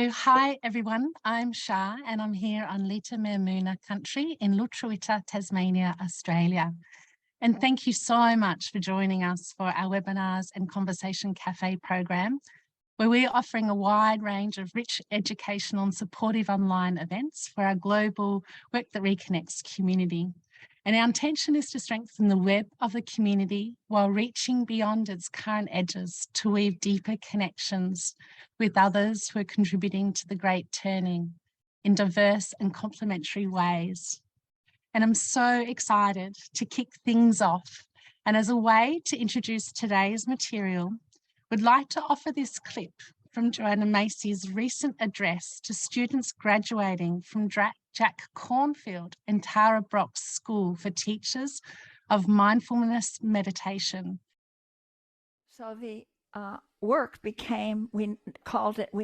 So hi everyone, I'm Skye and I'm here on Lita Mermuna country in Lutruwita, Tasmania, Australia. And thank you so much for joining us for our webinars and Conversation Cafe program, where we're offering a wide range of rich educational and supportive online events for our global Work That Reconnects community. And our intention is to strengthen the web of the community while reaching beyond its current edges to weave deeper connections with others who are contributing to the great turning in diverse and complementary ways. And I'm so excited to kick things off. And as a way to introduce today's material, we'd like to offer this clip from Joanna Macy's recent address to students graduating from Jack Cornfield and Tara Brock's School for Teachers of Mindfulness Meditation. So the work became, we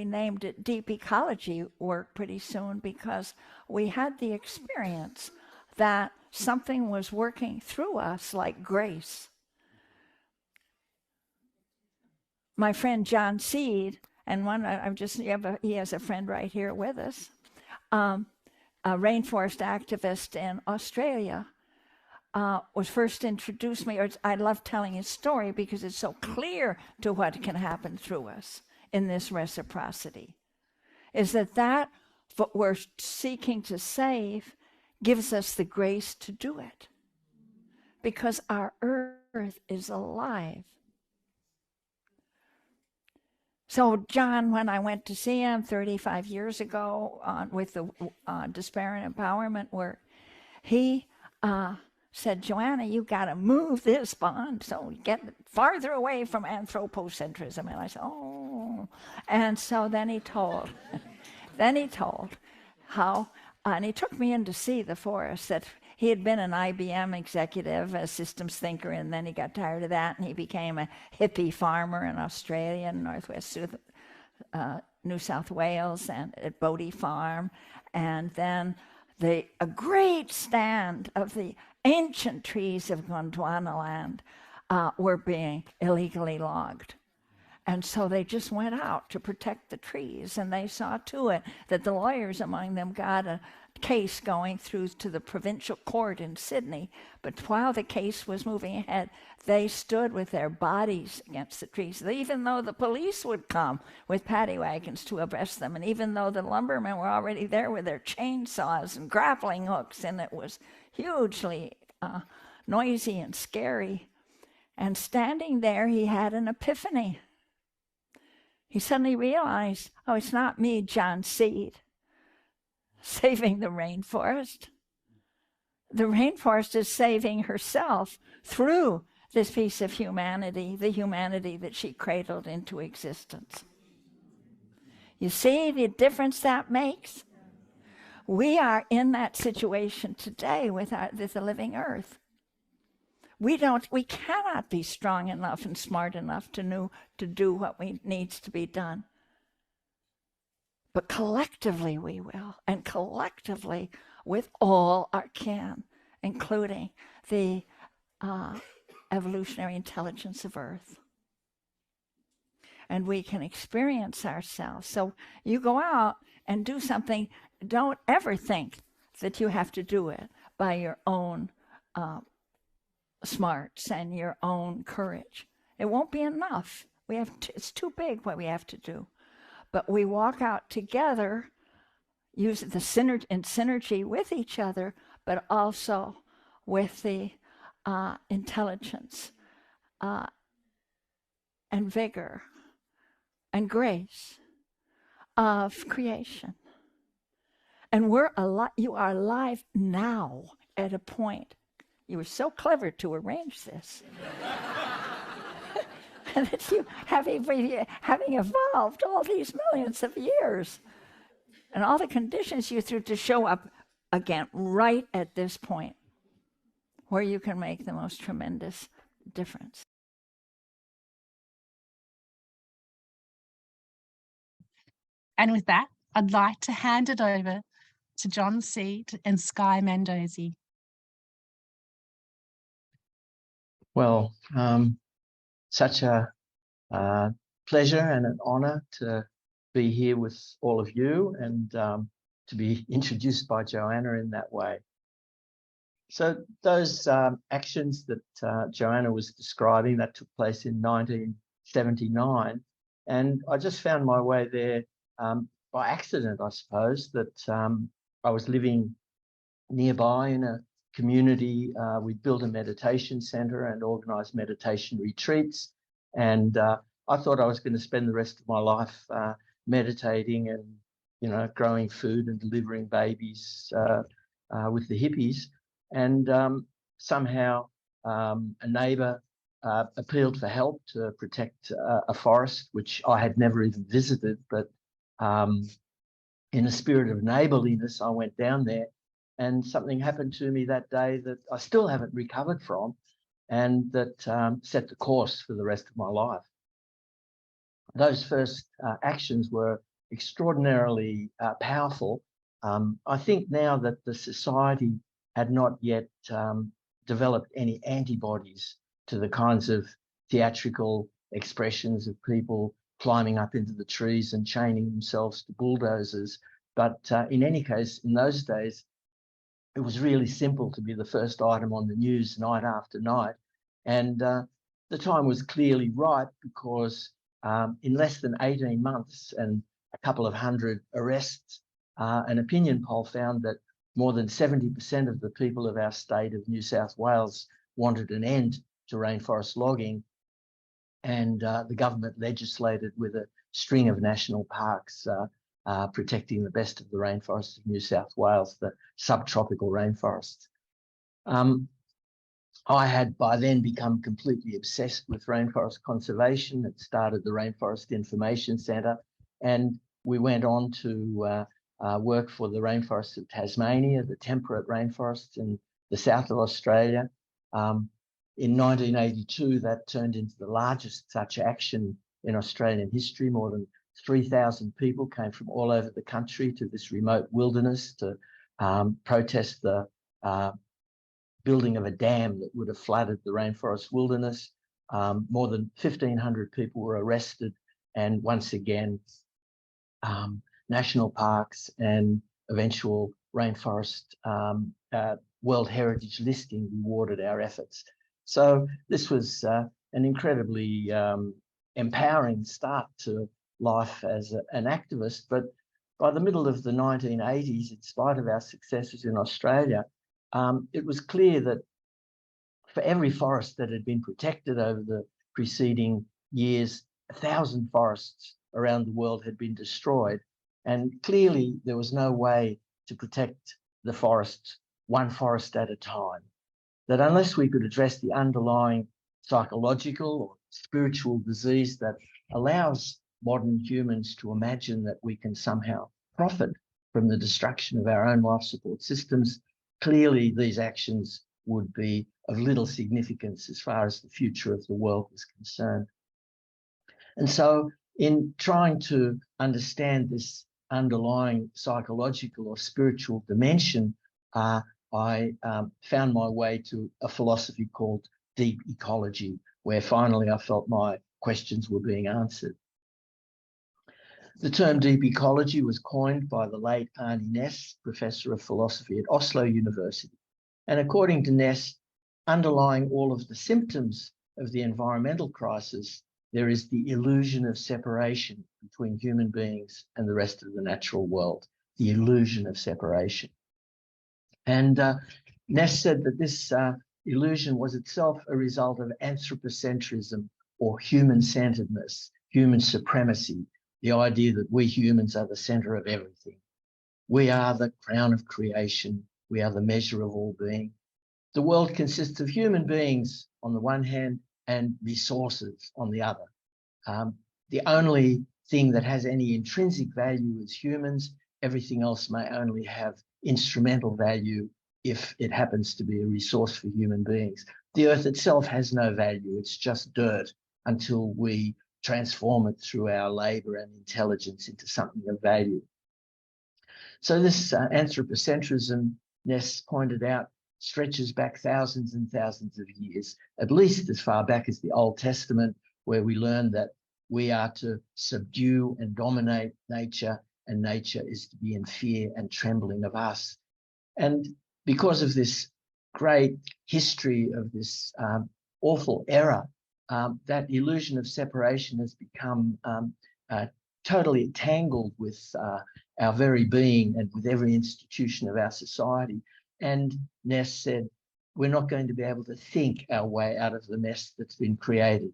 named it Deep Ecology work pretty soon, because we had the experience that something was working through us like grace. My friend John Seed, and he has a friend right here with us, a rainforest activist in Australia, was first introduced me, or I love telling his story because it's so clear to what can happen through us in this reciprocity, is that what we're seeking to save gives us the grace to do it, because our earth is alive. So John, when I went to see him 35 years ago with the Despair and Empowerment work, he said, Joanna, you got to move this bond so we get farther away from anthropocentrism. And I said, oh. And so then he told how, and he took me in to see the forest, that he had been an IBM executive, a systems thinker, and then he got tired of that and he became a hippie farmer in Australia and Northwest New South Wales and at Bodie Farm. And then a great stand of the ancient trees of Gondwana land were being illegally logged. And so they just went out to protect the trees, and they saw to it that the lawyers among them got a case going through to the provincial court in Sydney. But while the case was moving ahead, they stood with their bodies against the trees, even though the police would come with paddy wagons to arrest them, and even though the lumbermen were already there with their chainsaws and grappling hooks, and it was hugely noisy and scary. And standing there, he had an epiphany. He suddenly realized, oh, it's not me, John Seed, saving the rainforest. The rainforest is saving herself through this piece of humanity, the humanity that she cradled into existence. You see the difference that makes? We are in that situation today with the living earth. We cannot be strong enough and smart enough to do what needs to be done. But collectively we will, and collectively with all our can, including the evolutionary intelligence of Earth. And we can experience ourselves. So you go out and do something, don't ever think that you have to do it by your own smarts and your own courage. It won't be enough. It's too big what we have to do. But we walk out together, use the synergy with each other, but also with the intelligence and vigor and grace of creation. And you are alive now at a point. You were so clever to arrange this. And that you, having evolved all these millions of years, and all the conditions you threw to show up again right at this point, where you can make the most tremendous difference. And with that, I'd like to hand it over to John Seed and Skye Mandozay. Well, such a pleasure and an honor to be here with all of you and to be introduced by Joanna in that way. So those actions that Joanna was describing, that took place in 1979. And I just found my way there by accident, I suppose, that I was living nearby in a community. We built a meditation center and organized meditation retreats. And I thought I was going to spend the rest of my life meditating and, you know, growing food and delivering babies with the hippies. And somehow a neighbor appealed for help to protect a forest, which I had never even visited. But in a spirit of neighborliness, I went down there, and something happened to me that day that I still haven't recovered from, and that set the course for the rest of my life. Those first actions were extraordinarily powerful. I think now that the society had not yet developed any antibodies to the kinds of theatrical expressions of people climbing up into the trees and chaining themselves to bulldozers. But in any case, in those days, it was really simple to be the first item on the news night after night. And the time was clearly right, because in less than 18 months and a couple of hundred arrests, an opinion poll found that more than 70% of the people of our state of New South Wales wanted an end to rainforest logging. And the government legislated with a string of national parks protecting the best of the rainforests of New South Wales, the subtropical rainforests. I had by then become completely obsessed with rainforest conservation. It started the Rainforest Information Centre, and we went on to work for the rainforests of Tasmania, the temperate rainforests in the south of Australia. In 1982, that turned into the largest such action in Australian history. More than 3,000 people came from all over the country to this remote wilderness to protest the building of a dam that would have flooded the rainforest wilderness. More than 1,500 people were arrested, and once again, national parks and eventual rainforest World Heritage listing rewarded our efforts. So this was an incredibly empowering start to life as an activist. But by the middle of the 1980s, in spite of our successes in Australia, it was clear that for every forest that had been protected over the preceding years, 1,000 forests around the world had been destroyed. And clearly there was no way to protect the forests one forest at a time. That unless we could address the underlying psychological or spiritual disease that allows modern humans to imagine that we can somehow profit from the destruction of our own life support systems, clearly these actions would be of little significance as far as the future of the world was concerned. And so in trying to understand this underlying psychological or spiritual dimension, I found my way to a philosophy called deep ecology, where finally I felt my questions were being answered. The term deep ecology was coined by the late Arne Næss, professor of philosophy at Oslo University. And according to Næss, underlying all of the symptoms of the environmental crisis, there is the illusion of separation between human beings and the rest of the natural world, the illusion of separation. And Næss said that this illusion was itself a result of anthropocentrism or human-centeredness, human supremacy, the idea that we humans are the center of everything. We are the crown of creation. We are the measure of all being. The world consists of human beings on the one hand and resources on the other. The only thing that has any intrinsic value is humans. Everything else may only have instrumental value if it happens to be a resource for human beings. The earth itself has no value. It's just dirt until we transform it through our labor and intelligence into something of value. So this anthropocentrism, Næss pointed out, stretches back thousands and thousands of years, at least as far back as the Old Testament, where we learn that we are to subdue and dominate nature, and nature is to be in fear and trembling of us. And because of this great history of this awful error, that illusion of separation has become totally tangled with our very being and with every institution of our society. And Næss said, we're not going to be able to think our way out of the mess that's been created.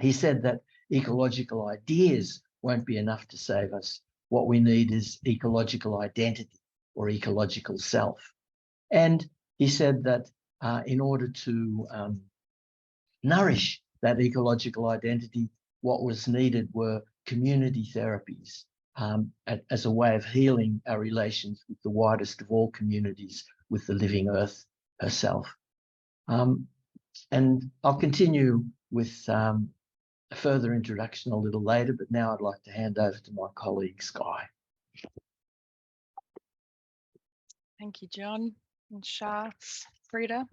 He said that ecological ideas won't be enough to save us. What we need is ecological identity or ecological self. And he said that in order to nourish that ecological identity, what was needed were community therapies as a way of healing our relations with the widest of all communities, with the living earth herself. And I'll continue with a further introduction a little later, but now I'd like to hand over to my colleague, Skye. Thank you, John and Shah, Frida.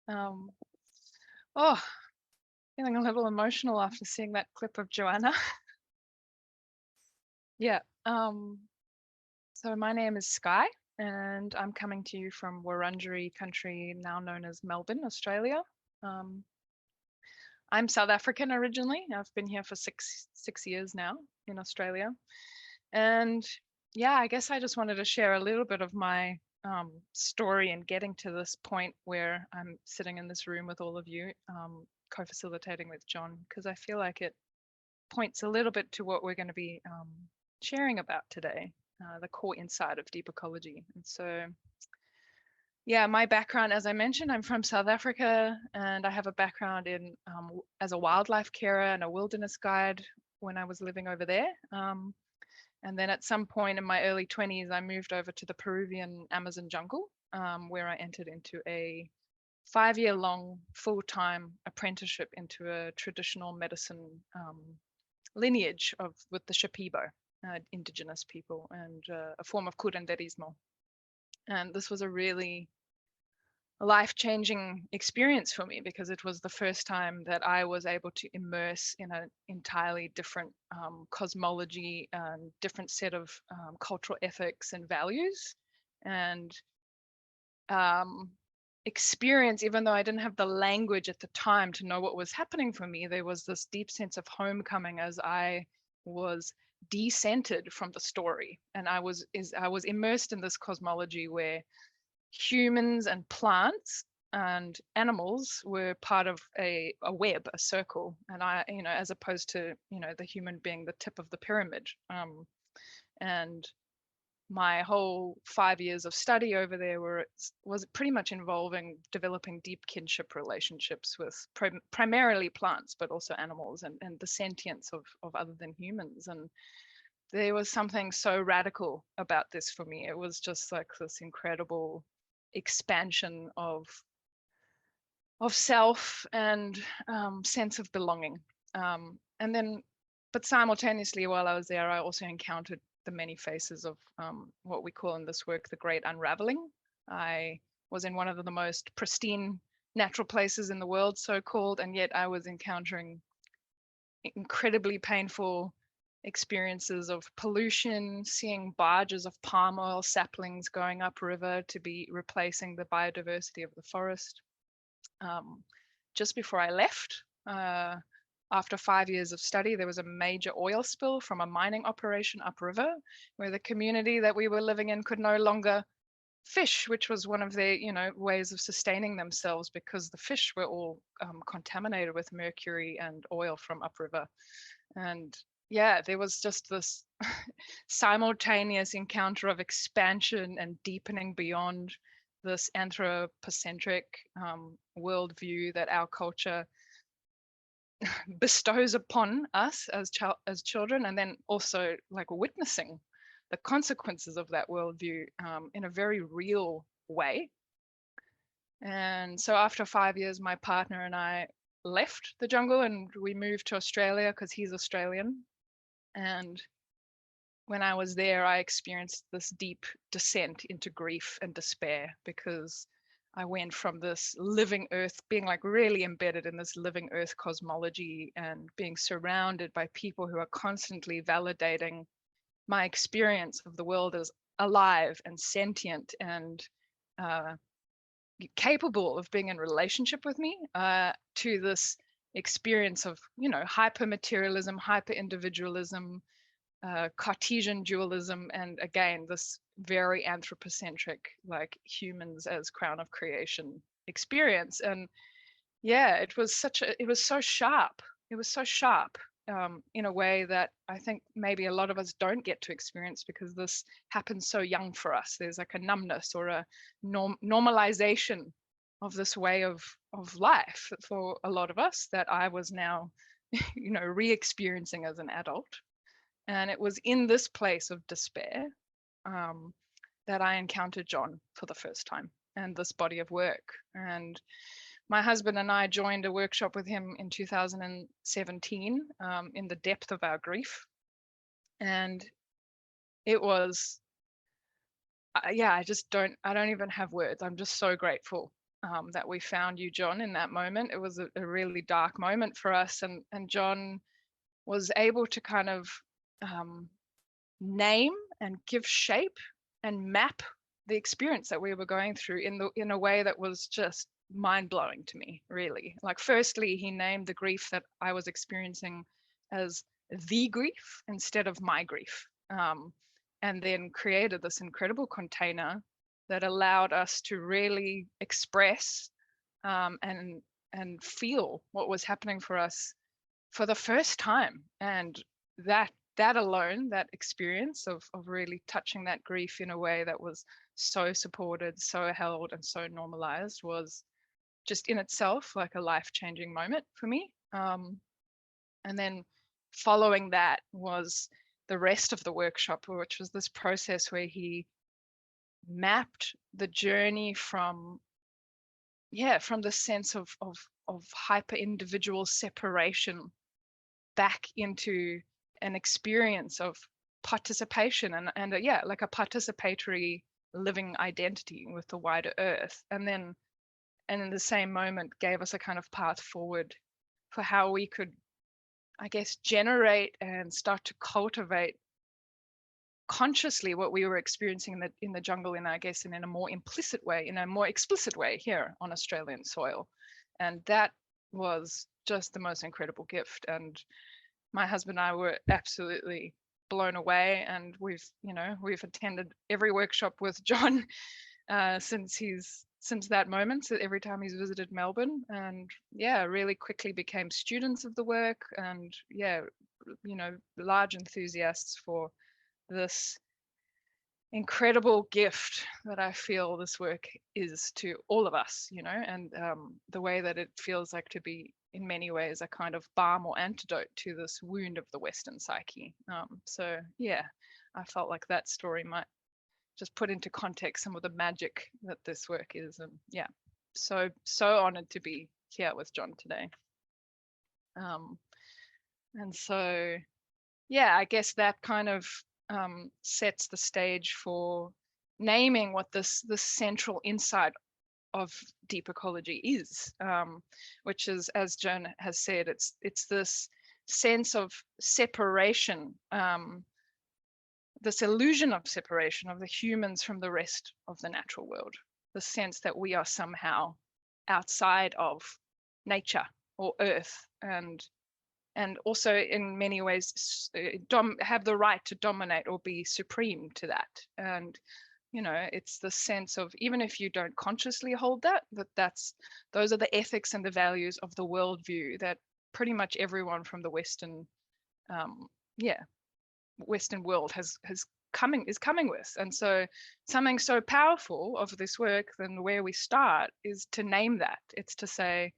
Oh, feeling a little emotional after seeing that clip of Joanna. Yeah. So my name is Skye, and I'm coming to you from Wurundjeri country, now known as Melbourne, Australia. I'm South African originally. I've been here for six years now in Australia. And yeah, I guess I just wanted to share a little bit of my story in getting to this point where I'm sitting in this room with all of you, co-facilitating with John, because I feel like it points a little bit to what we're going to be sharing about today, the core insight of deep ecology. And so, yeah, my background, as I mentioned, I'm from South Africa, and I have a background in as a wildlife carer and a wilderness guide when I was living over there. And then at some point in my early 20s, I moved over to the Peruvian Amazon jungle, where I entered into a 5-year-long full-time apprenticeship into a traditional medicine lineage with the Shipibo, indigenous people, and a form of curanderismo. And this was a really life-changing experience for me, because it was the first time that I was able to immerse in an entirely different cosmology and different set of cultural ethics and values, and experience, even though I didn't have the language at the time to know what was happening for me, there was this deep sense of homecoming as I was decentered from the story, and I was immersed in this cosmology where humans and plants and animals were part of a web, a circle, and I, as opposed to, the human being the tip of the pyramid. And my whole 5 years of study over there was pretty much involving developing deep kinship relationships with primarily plants, but also animals and the sentience of other than humans. And there was something so radical about this for me. It was just like this incredible expansion of self and sense of belonging. And then, but simultaneously, while I was there, I also encountered the many faces of what we call in this work the great unraveling. I was in one of the most pristine natural places in the world, so-called, and yet I was encountering incredibly painful experiences of pollution, seeing barges of palm oil saplings going upriver to be replacing the biodiversity of the forest. Just before I left, after 5 years of study, there was a major oil spill from a mining operation upriver, where the community that we were living in could no longer fish, which was one of their, ways of sustaining themselves, because the fish were all contaminated with mercury and oil from upriver. And yeah, there was just this simultaneous encounter of expansion and deepening beyond this anthropocentric worldview that our culture bestows upon us as children, and then also like witnessing the consequences of that worldview in a very real way. And so after 5 years, my partner and I left the jungle and we moved to Australia because he's Australian. And when I was there, I experienced this deep descent into grief and despair, because I went from this living earth, being like really embedded in this living earth cosmology and being surrounded by people who are constantly validating my experience of the world as alive and sentient and capable of being in relationship with me, to this experience of, you know, hyper materialism, hyper individualism, Cartesian dualism, and again this very anthropocentric, like humans as crown of creation experience. And yeah, it was so sharp. It was so sharp, in a way that I think maybe a lot of us don't get to experience, because this happens so young for us. There's like a numbness or a normalization of this way of life for a lot of us that I was now, you know, re-experiencing as an adult. And it was in this place of despair, that I encountered John for the first time, and this body of work. And my husband and I joined a workshop with him in 2017, in the depth of our grief. And it was, yeah, I don't even have words. I'm just so grateful, that we found you, John, in that moment. It was a really dark moment for us. And John was able to kind of name and give shape and map the experience that we were going through in a way that was just mind-blowing to me, really. Like, firstly, he named the grief that I was experiencing as the grief instead of my grief, and then created this incredible container that allowed us to really express, and feel what was happening for us for the first time. And that alone, that experience of really touching that grief in a way that was so supported, so held, and so normalized, was just in itself like a life-changing moment for me. And then following that was the rest of the workshop, which was this process where he mapped the journey from the sense of hyper individual separation back into an experience of participation and like a participatory living identity with the wider earth. And then, and in the same moment, gave us a kind of path forward for how we could, I guess, generate and start to cultivate consciously what we were experiencing in the jungle, in, I guess, in a more implicit way, in a more explicit way here on Australian soil. And that was just the most incredible gift. And my husband and I were absolutely blown away. And we've attended every workshop with John since that moment, so every time he's visited Melbourne, and really quickly became students of the work, and large enthusiasts for this incredible gift that I feel this work is to all of us, and the way that it feels like to be in many ways a kind of balm or antidote to this wound of the Western psyche. So I felt like that story might just put into context some of the magic that this work is. And so honored to be here with John today. And so I guess that kind of sets the stage for naming what this central insight of deep ecology is, which is, as Joan has said, it's this sense of separation, this illusion of separation of the humans from the rest of the natural world, the sense that we are somehow outside of nature or earth, and also in many ways have the right to dominate or be supreme to that. And it's the sense of, even if you don't consciously hold those are the ethics and the values of the worldview that pretty much everyone from the Western world is coming with. And so something so powerful of this work, then where we start is to name that. It's to say,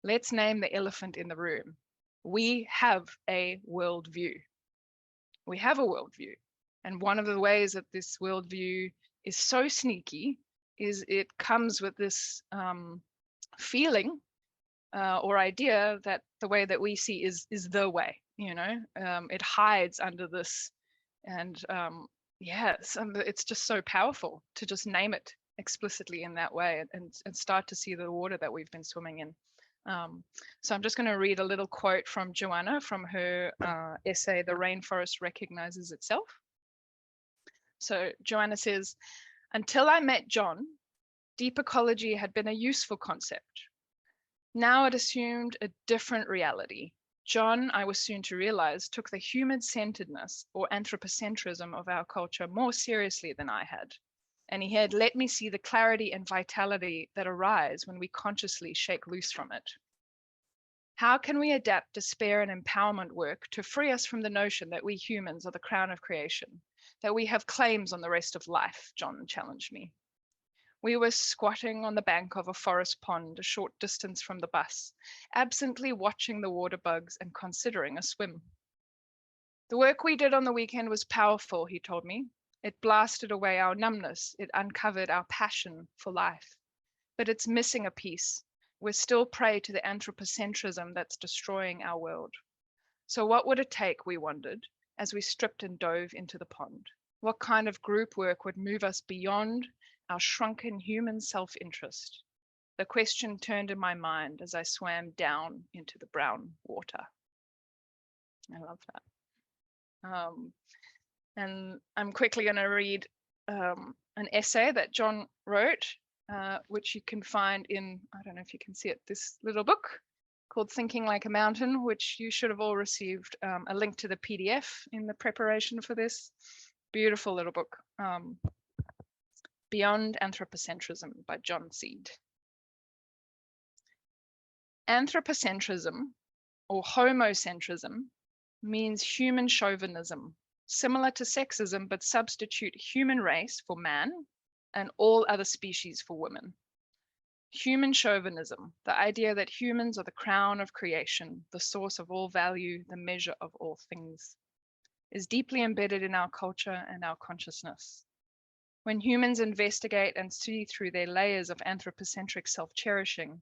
let's name the elephant in the room. We have a worldview. We have a worldview. And one of the ways that this worldview is so sneaky is it comes with this feeling or idea that the way that we see is the way. It hides under this, and it's just so powerful to just name it explicitly in that way and start to see the water that we've been swimming in. So I'm just going to read a little quote from Joanna from her essay, The Rainforest Recognizes Itself. So Joanna says, until I met John, deep ecology had been a useful concept. Now it assumed a different reality. John, I was soon to realize, took the human-centeredness or anthropocentrism of our culture more seriously than I had. And he had let me see the clarity and vitality that arise when we consciously shake loose from it. How can we adapt despair and empowerment work to free us from the notion that we humans are the crown of creation, that we have claims on the rest of life? John challenged me. We were squatting on the bank of a forest pond a short distance from the bus, absently watching the water bugs and considering a swim. The work we did on the weekend was powerful, he told me. It blasted away our numbness. It uncovered our passion for life. But it's missing a piece. We're still prey to the anthropocentrism that's destroying our world. So what would it take, we wondered, as we stripped and dove into the pond? What kind of group work would move us beyond our shrunken human self-interest? The question turned in my mind as I swam down into the brown water. I love that. And I'm quickly going to read an essay that John wrote, which you can find in, I don't know if you can see it, this little book called Thinking Like a Mountain, which you should have all received a link to the PDF in the preparation for this. Beautiful little book. Beyond Anthropocentrism by John Seed. Anthropocentrism, or homocentrism, means human chauvinism, similar to sexism, but substitute human race for man and all other species for women. Human chauvinism, the idea that humans are the crown of creation, the source of all value, the measure of all things, is deeply embedded in our culture and our consciousness. When humans investigate and see through their layers of anthropocentric self-cherishing,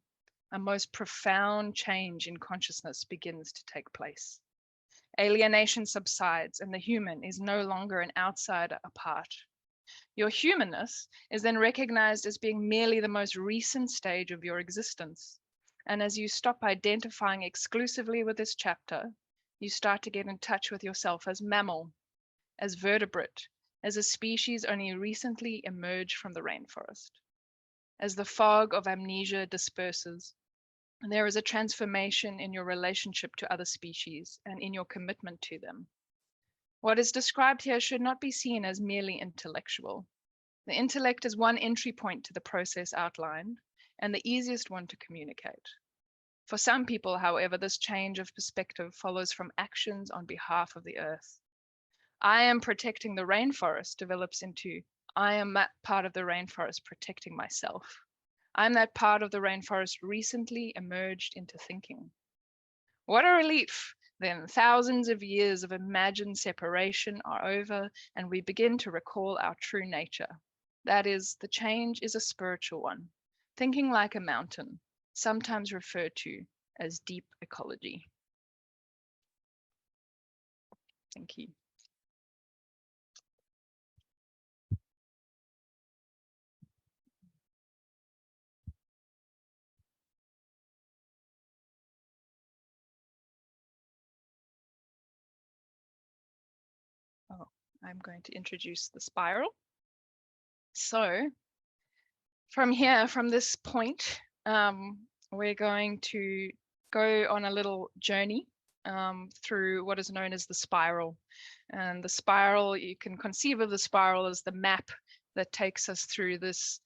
a most profound change in consciousness begins to take place. Alienation subsides and the human is no longer an outsider apart. Your humanness is then recognized as being merely the most recent stage of your existence. And as you stop identifying exclusively with this chapter, you start to get in touch with yourself as mammal, as vertebrate, as a species only recently emerged from the rainforest. As the fog of amnesia disperses, there is a transformation in your relationship to other species and in your commitment to them. What is described here should not be seen as merely intellectual. The intellect is one entry point to the process outlined and the easiest one to communicate. For some people, however, this change of perspective follows from actions on behalf of the earth. I am protecting the rainforest develops into I am that part of the rainforest protecting myself. I'm that part of the rainforest recently emerged into thinking. What a relief! Then thousands of years of imagined separation are over and we begin to recall our true nature. That is, the change is a spiritual one, thinking like a mountain, sometimes referred to as deep ecology. Thank you. Oh, I'm going to introduce the spiral. So from here, from this point, we're going to go on a little journey through what is known as the spiral. And the spiral, you can conceive of the spiral as the map that takes us through this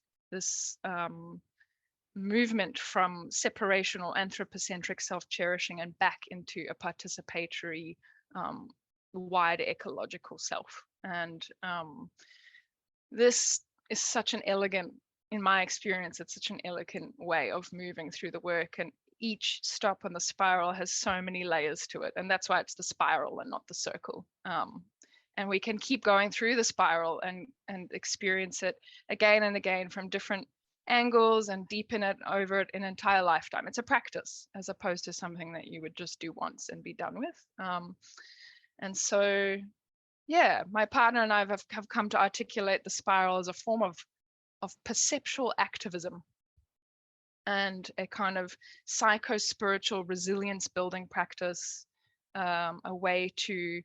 movement from separational anthropocentric self-cherishing and back into a participatory wider ecological self. And this is such an elegant, in my experience, it's such an elegant way of moving through the work, and each stop on the spiral has so many layers to it, and that's why it's the spiral and not the circle. And we can keep going through the spiral and experience it again and again from different angles and deepen it over an entire lifetime. It's a practice as opposed to something that you would just do once and be done with. And so, yeah, my partner and I have come to articulate the spiral as a form of perceptual activism and a kind of psycho-spiritual resilience building practice, a way to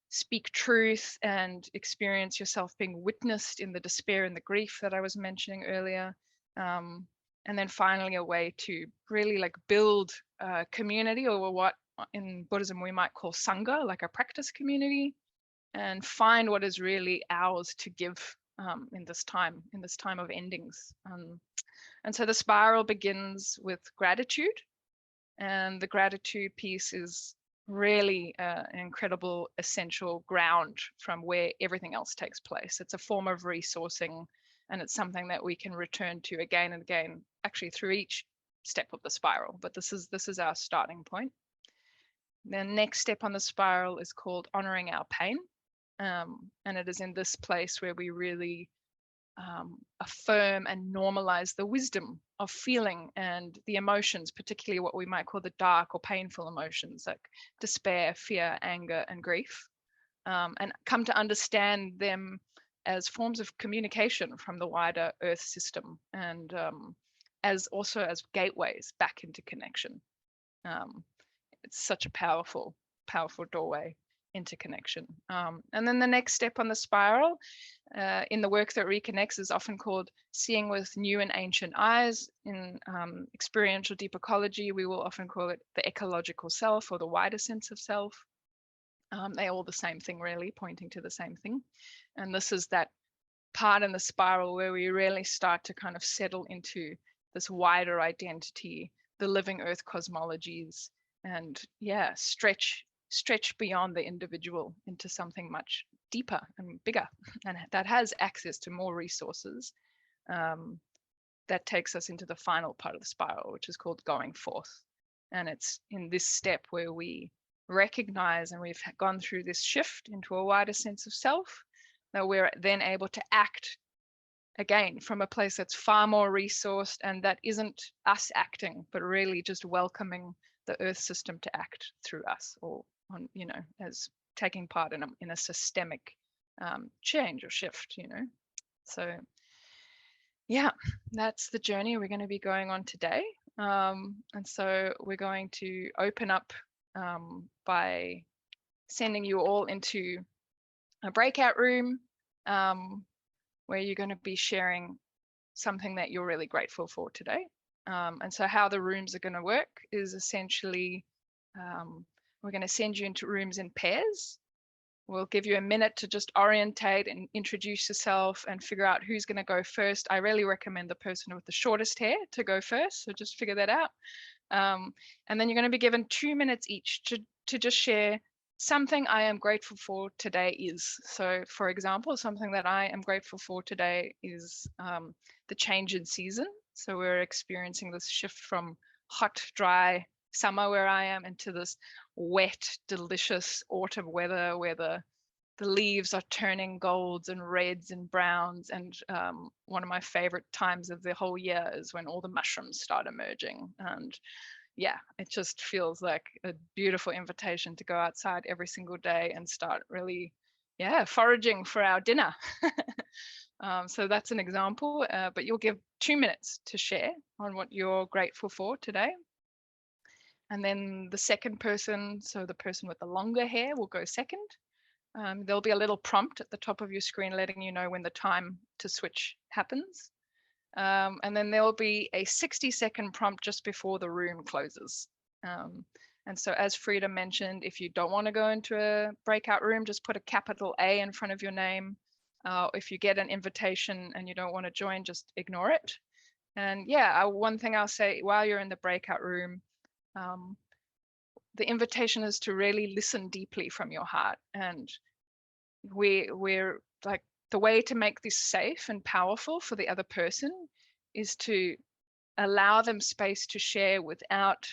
speak truth and experience yourself being witnessed in the despair and the grief that I was mentioning earlier. And then finally, a way to really like build a community, or what in Buddhism we might call Sangha, like a practice community, and find what is really ours to give in this time of endings. And so the spiral begins with gratitude, and the gratitude piece is really an incredible essential ground from where everything else takes place. It's a form of resourcing, and it's something that we can return to again and again, actually through each step of the spiral. But this is our starting point. The next step on the spiral is called honoring our pain, and it is in this place where we really affirm and normalize the wisdom of feeling and the emotions, particularly what we might call the dark or painful emotions like despair, fear, anger, and grief, and come to understand them as forms of communication from the wider Earth system, and as gateways back into connection. It's such a powerful doorway into connection. And then the next step on the spiral in the work that reconnects is often called seeing with new and ancient eyes. In experiential deep ecology, we will often call it the ecological self, or the wider sense of self. They're all the same thing, really, pointing to the same thing. And this is that part in the spiral where we really start to kind of settle into this wider identity, the living Earth cosmologies, and stretch beyond the individual into something much deeper and bigger, and that has access to more resources. That takes us into the final part of the spiral, which is called going forth. And it's in this step where we recognize, and we've gone through this shift into a wider sense of self, that we're then able to act again from a place that's far more resourced, and that isn't us acting, but really just welcoming the Earth system to act through us, or on, as taking part in a systemic change or shift, So yeah, that's the journey we're going to be going on today. And so we're going to open up by sending you all into a breakout room where you're going to be sharing something that you're really grateful for today. And so how the rooms are going to work is essentially we're going to send you into rooms in pairs. We'll give you a minute to just orientate and introduce yourself and figure out who's going to go first. I really recommend the person with the shortest hair to go first, so just figure that out. And then you're going to be given 2 minutes each to just share something I am grateful for today is. So for example, something that I am grateful for today is the change in season. So we're experiencing this shift from hot, dry summer where I am into this wet, delicious autumn weather where the leaves are turning golds and reds and browns. And one of my favorite times of the whole year is when all the mushrooms start emerging. And yeah, it just feels like a beautiful invitation to go outside every single day and start really, foraging for our dinner. So that's an example, but you'll give 2 minutes to share on what you're grateful for today. And then the second person, so the person with the longer hair, will go second. There'll be a little prompt at the top of your screen letting you know when the time to switch happens. And then there will be a 60-second prompt just before the room closes. And so as Frida mentioned, if you don't want to go into a breakout room, just put a capital A in front of your name. If you get an invitation and you don't want to join, just ignore it. And one thing I'll say while you're in the breakout room, the invitation is to really listen deeply from your heart. And we're like, the way to make this safe and powerful for the other person is to allow them space to share without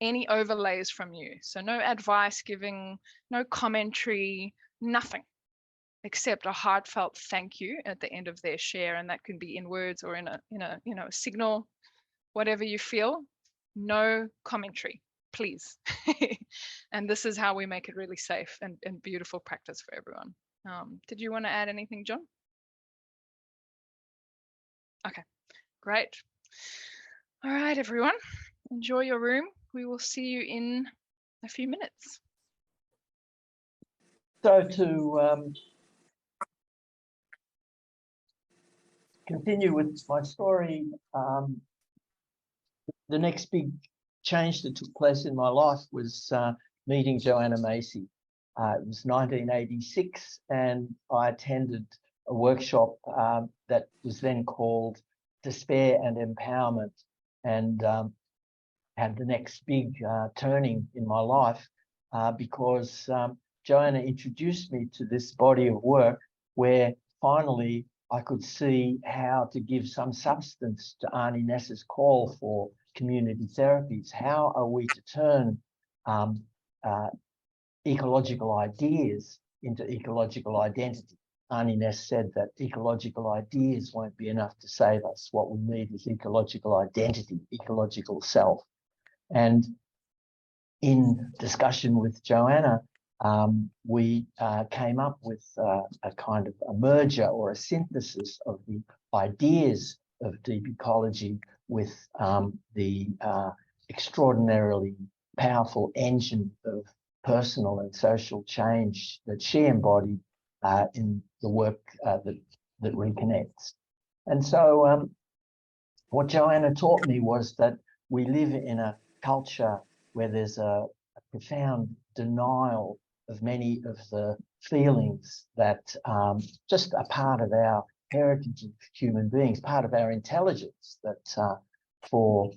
any overlays from you. So no advice giving, no commentary, nothing except a heartfelt thank you at the end of their share. And that can be in words or in a signal, whatever you feel. No commentary, please. And this is how we make it really safe and beautiful practice for everyone. Did you want to add anything, John? Okay, great. All right, everyone, enjoy your room. We will see you in a few minutes. So to continue with my story, the next big change that took place in my life was meeting Joanna Macy. It was 1986, and I attended a workshop that was then called Despair and Empowerment, and had the next big turning in my life because Joanna introduced me to this body of work where finally I could see how to give some substance to Arne Næss's call for community therapies. How are we to turn ecological ideas into ecological identity? Arne Næss said that ecological ideas won't be enough to save us. What we need is ecological identity, ecological self. And in discussion with Joanna, we came up with a kind of a merger or a synthesis of the ideas of deep ecology with the extraordinarily powerful engine of personal and social change that she embodied in the work that reconnects. And so what Joanna taught me was that we live in a culture where there's a profound denial of many of the feelings that just are part of our heritage of human beings, part of our intelligence, that for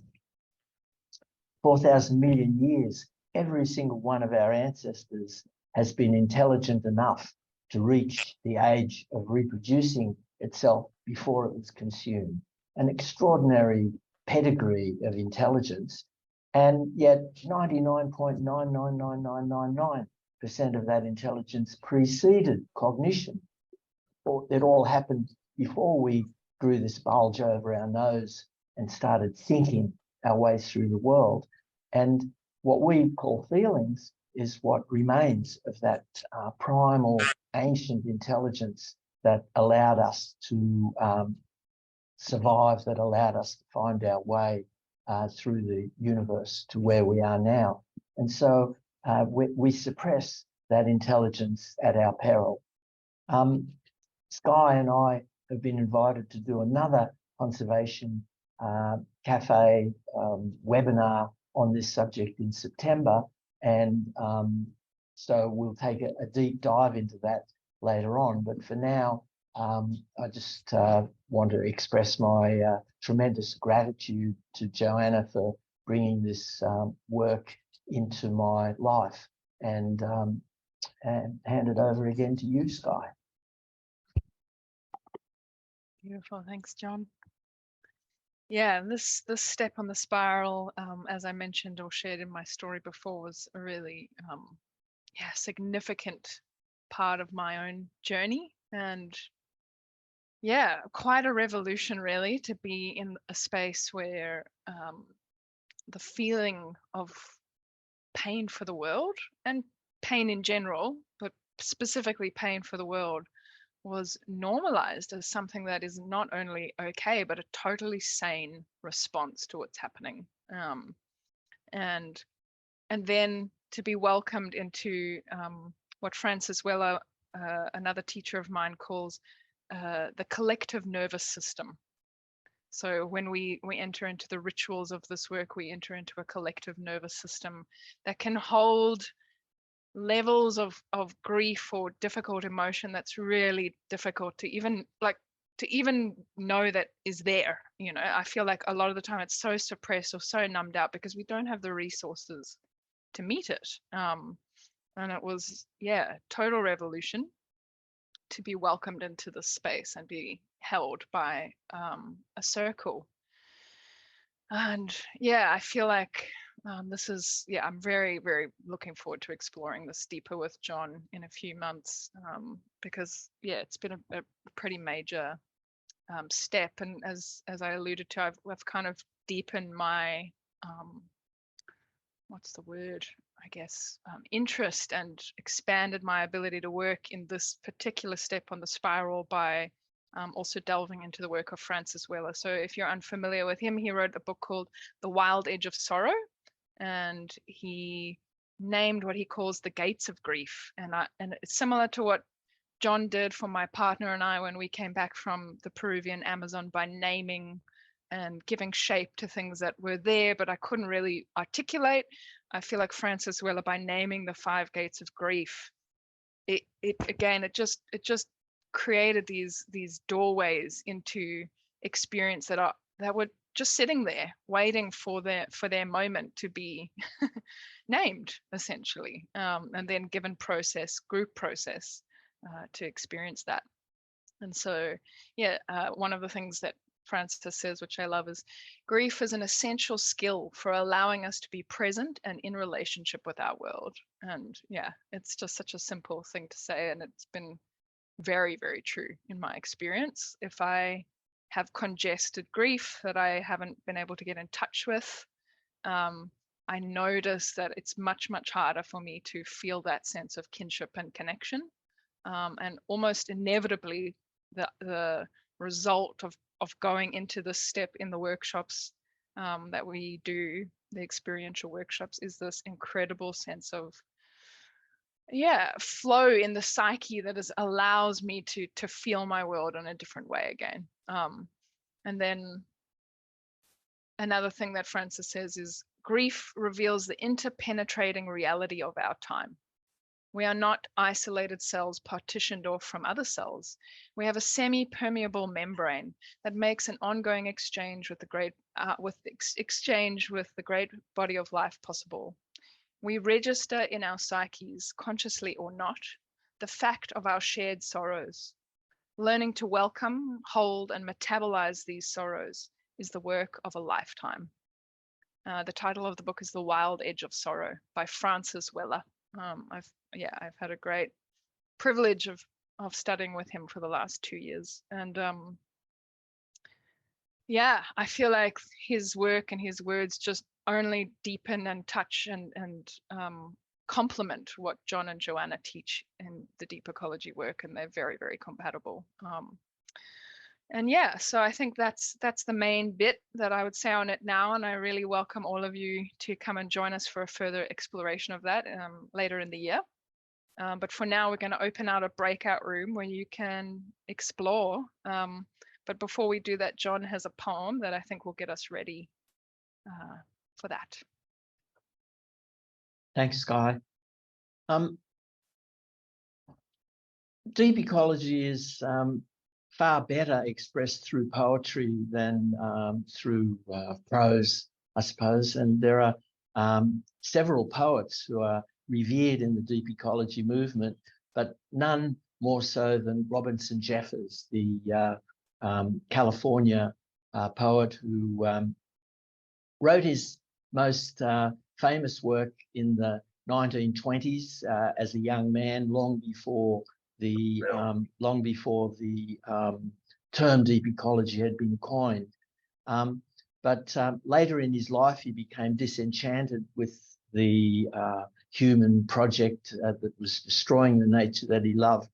4,000 million years, every single one of our ancestors has been intelligent enough to reach the age of reproducing itself before it was consumed. An extraordinary pedigree of intelligence, and yet 99.999999% of that intelligence preceded cognition. It all happened before we grew this bulge over our nose and started thinking our way through the world. And what we call feelings is what remains of that primal ancient intelligence that allowed us to survive, that allowed us to find our way through the universe to where we are now. And so we suppress that intelligence at our peril. Skye and I have been invited to do another conservation cafe webinar on this subject in September, and so we'll take a deep dive into that later on. But for now, I just want to express my tremendous gratitude to Joanna for bringing this work into my life, and hand it over again to you, Skye. Beautiful, thanks, John. Yeah, this step on the spiral, as I mentioned or shared in my story before, was a really significant part of my own journey, and quite a revolution really to be in a space where the feeling of pain for the world and pain in general, but specifically pain for the world, was normalized as something that is not only okay, but a totally sane response to what's happening. And then to be welcomed into what Frances Weller, another teacher of mine, calls the collective nervous system. So when we enter into the rituals of this work, we enter into a collective nervous system that can hold levels of grief or difficult emotion that's really difficult to even know that is there. You know, I feel like a lot of the time it's so suppressed or so numbed out because we don't have the resources to meet it. And it was total revolution to be welcomed into this space and be held by a circle. And I feel like this is, I'm very, very looking forward to exploring this deeper with John in a few months, because it's been a pretty major step. And as I alluded to, I've kind of deepened my what's the word, I guess, interest, and expanded my ability to work in this particular step on the spiral by also delving into the work of Francis Weller. So if you're unfamiliar with him, he wrote a book called The Wild Edge of Sorrow, and he named what he calls the gates of grief. And it's similar to what John did for my partner and I when we came back from the Peruvian Amazon, by naming and giving shape to things that were there, but I couldn't really articulate. I feel like Francis Weller, by naming the 5 gates of grief, it just created these doorways into experience that were just sitting there waiting for their moment to be named, essentially, and then given group process to experience that. And so, yeah, one of the things that Francis says, which I love, is grief is an essential skill for allowing us to be present and in relationship with our world. And yeah, it's just such a simple thing to say, and it's been very, very true in my experience. If I have congested grief that I haven't been able to get in touch with, I notice that it's much, much harder for me to feel that sense of kinship and connection. And almost inevitably, the result of going into this step in the workshops that we do, the experiential workshops, is this incredible sense of flow in the psyche that allows me to feel my world in a different way again. And then another thing that Francis says is grief reveals the interpenetrating reality of our time. We are not isolated cells partitioned off from other cells. We have a semi-permeable membrane that makes an ongoing exchange with the great body of life possible. We register in our psyches, consciously or not, the fact of our shared sorrows. Learning to welcome, hold, and metabolize these sorrows is the work of a lifetime. The title of the book is The Wild Edge of Sorrow by Francis Weller. I've had a great privilege of studying with him for the last 2 years. And I feel like his work and his words just only deepen and touch and complement what John and Joanna teach in the deep ecology work, and they're very, very compatible. So I think that's the main bit that I would say on it now, and I really welcome all of you to come and join us for a further exploration of that later in the year. But for now, we're going to open out a breakout room where you can explore. But before we do that, John has a poem that I think will get us ready for that. Thanks, Skye. Deep ecology is far better expressed through poetry than through prose, I suppose. And there are several poets who are revered in the deep ecology movement, but none more so than Robinson Jeffers, the California poet who wrote his most famous work in the 1920s as a young man, long before the term deep ecology had been coined. But later in his life, he became disenchanted with the human project that was destroying the nature that he loved.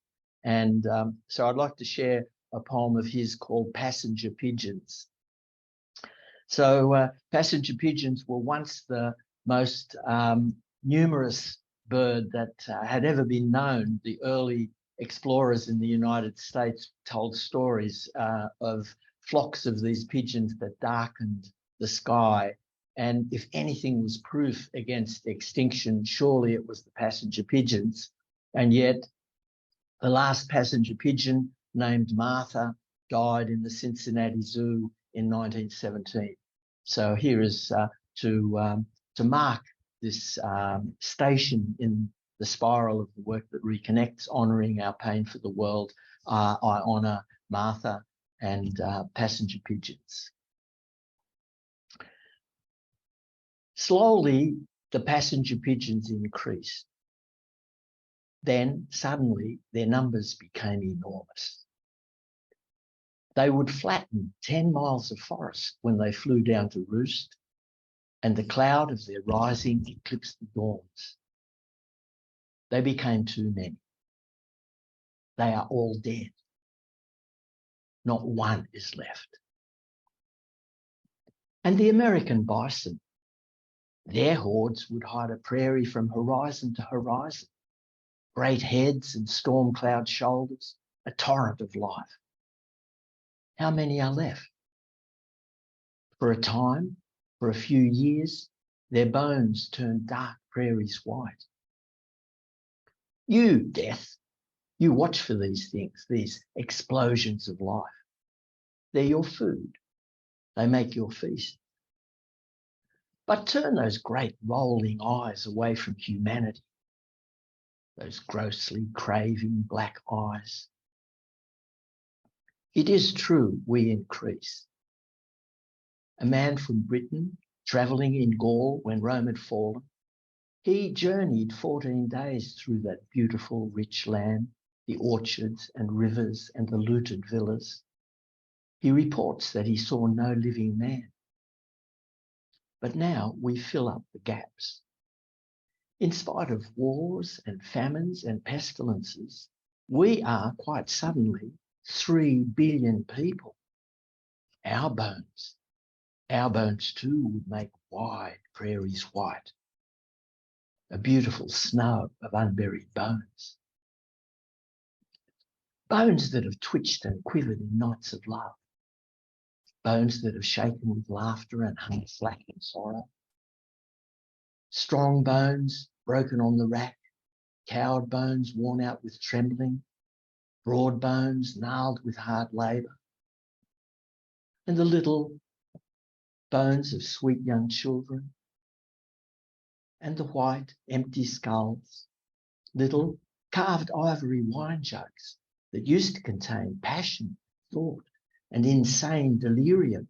And so I'd like to share a poem of his called Passenger Pigeons. So passenger pigeons were once the most numerous bird that had ever been known. The early explorers in the United States told stories of flocks of these pigeons that darkened the sky. And if anything was proof against extinction, surely it was the passenger pigeons. And yet the last passenger pigeon, named Martha, died in the Cincinnati Zoo in 1917. So here is to mark this station in the spiral of the work that reconnects, honouring our pain for the world. I honour Martha and passenger pigeons. Slowly, the passenger pigeons increased. Then, suddenly, their numbers became enormous. They would flatten 10 miles of forest when they flew down to roost, and the cloud of their rising eclipsed the dawns. They became too many. They are all dead. Not one is left. And the American bison, their hordes would hide a prairie from horizon to horizon. Great heads and storm cloud shoulders, a torrent of life. How many are left? For a time, for a few years, their bones turned dark prairies white. You, death, you watch for these things, these explosions of life. They're your food. They make your feast. But turn those great rolling eyes away from humanity, those grossly craving black eyes. It is true we increase. A man from Britain, travelling in Gaul when Rome had fallen, he journeyed 14 days through that beautiful, rich land, the orchards and rivers and the looted villas. He reports that he saw no living man. But now we fill up the gaps. In spite of wars and famines and pestilences, we are quite suddenly 3 billion people. Our bones too would make wide prairies white. A beautiful snow of unburied bones. Bones that have twitched and quivered in nights of love. Bones that have shaken with laughter and hung flat in sorrow. Strong bones broken on the rack, coward bones worn out with trembling, broad bones gnarled with hard labour, and the little bones of sweet young children, and the white, empty skulls, little carved ivory wine jugs that used to contain passion, thought, and insane delirium,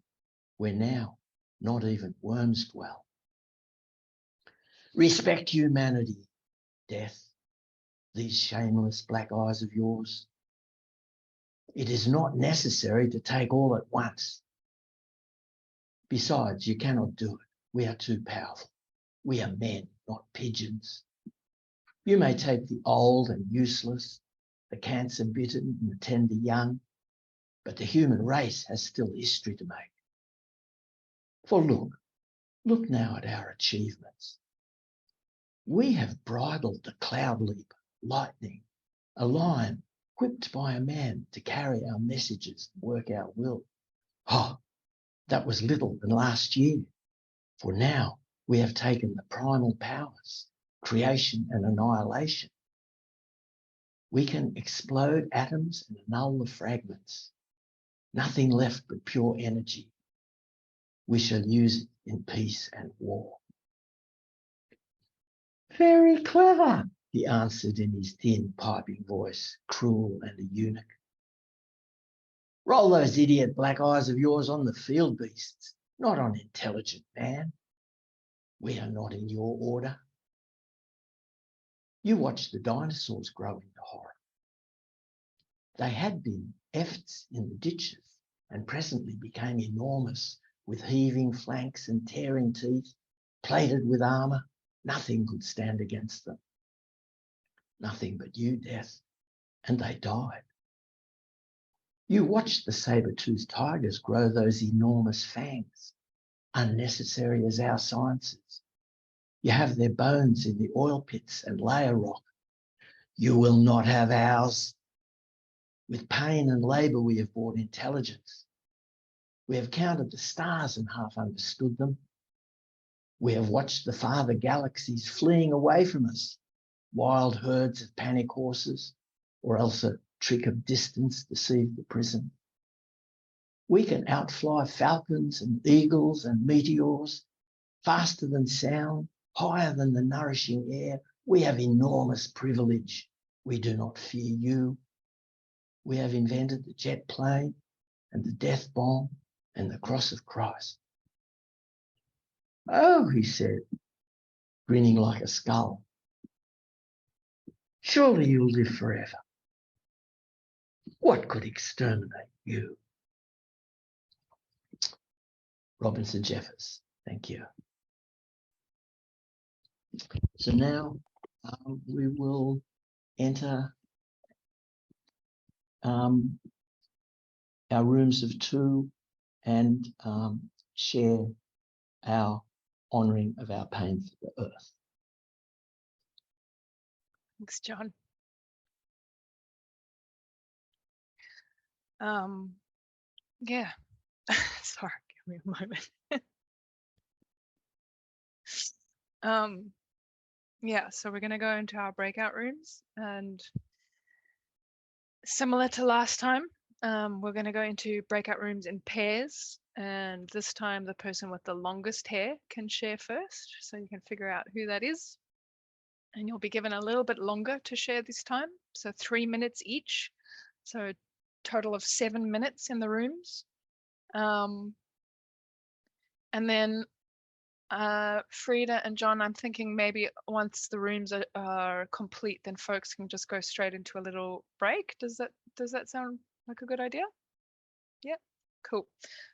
where now not even worms dwell. Respect humanity, death, these shameless black eyes of yours. It is not necessary to take all at once. Besides, you cannot do it. We are too powerful. We are men, not pigeons. You may take the old and useless, the cancer-bitten and the tender young, but the human race has still history to make. For look now at our achievements. We have bridled the cloud leap, lightning, a lion whipped by a man to carry our messages and work our will. Oh, that was little than last year, for now we have taken the primal powers, creation and annihilation. We can explode atoms and annul the fragments. Nothing left but pure energy. We shall use it in peace and war. Very clever, he answered in his thin, piping voice, cruel and a eunuch. Roll those idiot black eyes of yours on the field beasts, not on intelligent man. We are not in your order. You watched the dinosaurs grow into horror. They had been efts in the ditches and presently became enormous with heaving flanks and tearing teeth, plated with armour. Nothing could stand against them. Nothing but you, death, and they died. You watched the saber-toothed tigers grow those enormous fangs, unnecessary as our sciences. You have their bones in the oil pits and layer rock. You will not have ours. With pain and labour we have bought intelligence. We have counted the stars and half understood them. We have watched the farther galaxies fleeing away from us, wild herds of panic horses, or else a trick of distance deceived the prison. We can outfly falcons and eagles and meteors, faster than sound, higher than the nourishing air. We have enormous privilege. We do not fear you. We have invented the jet plane and the death bomb and the cross of Christ. Oh, he said, grinning like a skull. Surely you'll live forever. What could exterminate you? Robinson Jeffers, thank you. So now we will enter our rooms of two, and share our honouring of our pain for the earth. Thanks, John. Yeah, sorry, give me a moment. Yeah, so we're going to go into our breakout rooms, and similar to last time, we're going to go into breakout rooms in pairs, and this time the person with the longest hair can share first, so you can figure out who that is. And you'll be given a little bit longer to share this time, so 3 minutes each, so a total of 7 minutes in the rooms. And then Frida and John, I'm thinking maybe once the rooms are complete, then folks can just go straight into a little break. Does that sound like a good idea? Yeah, cool.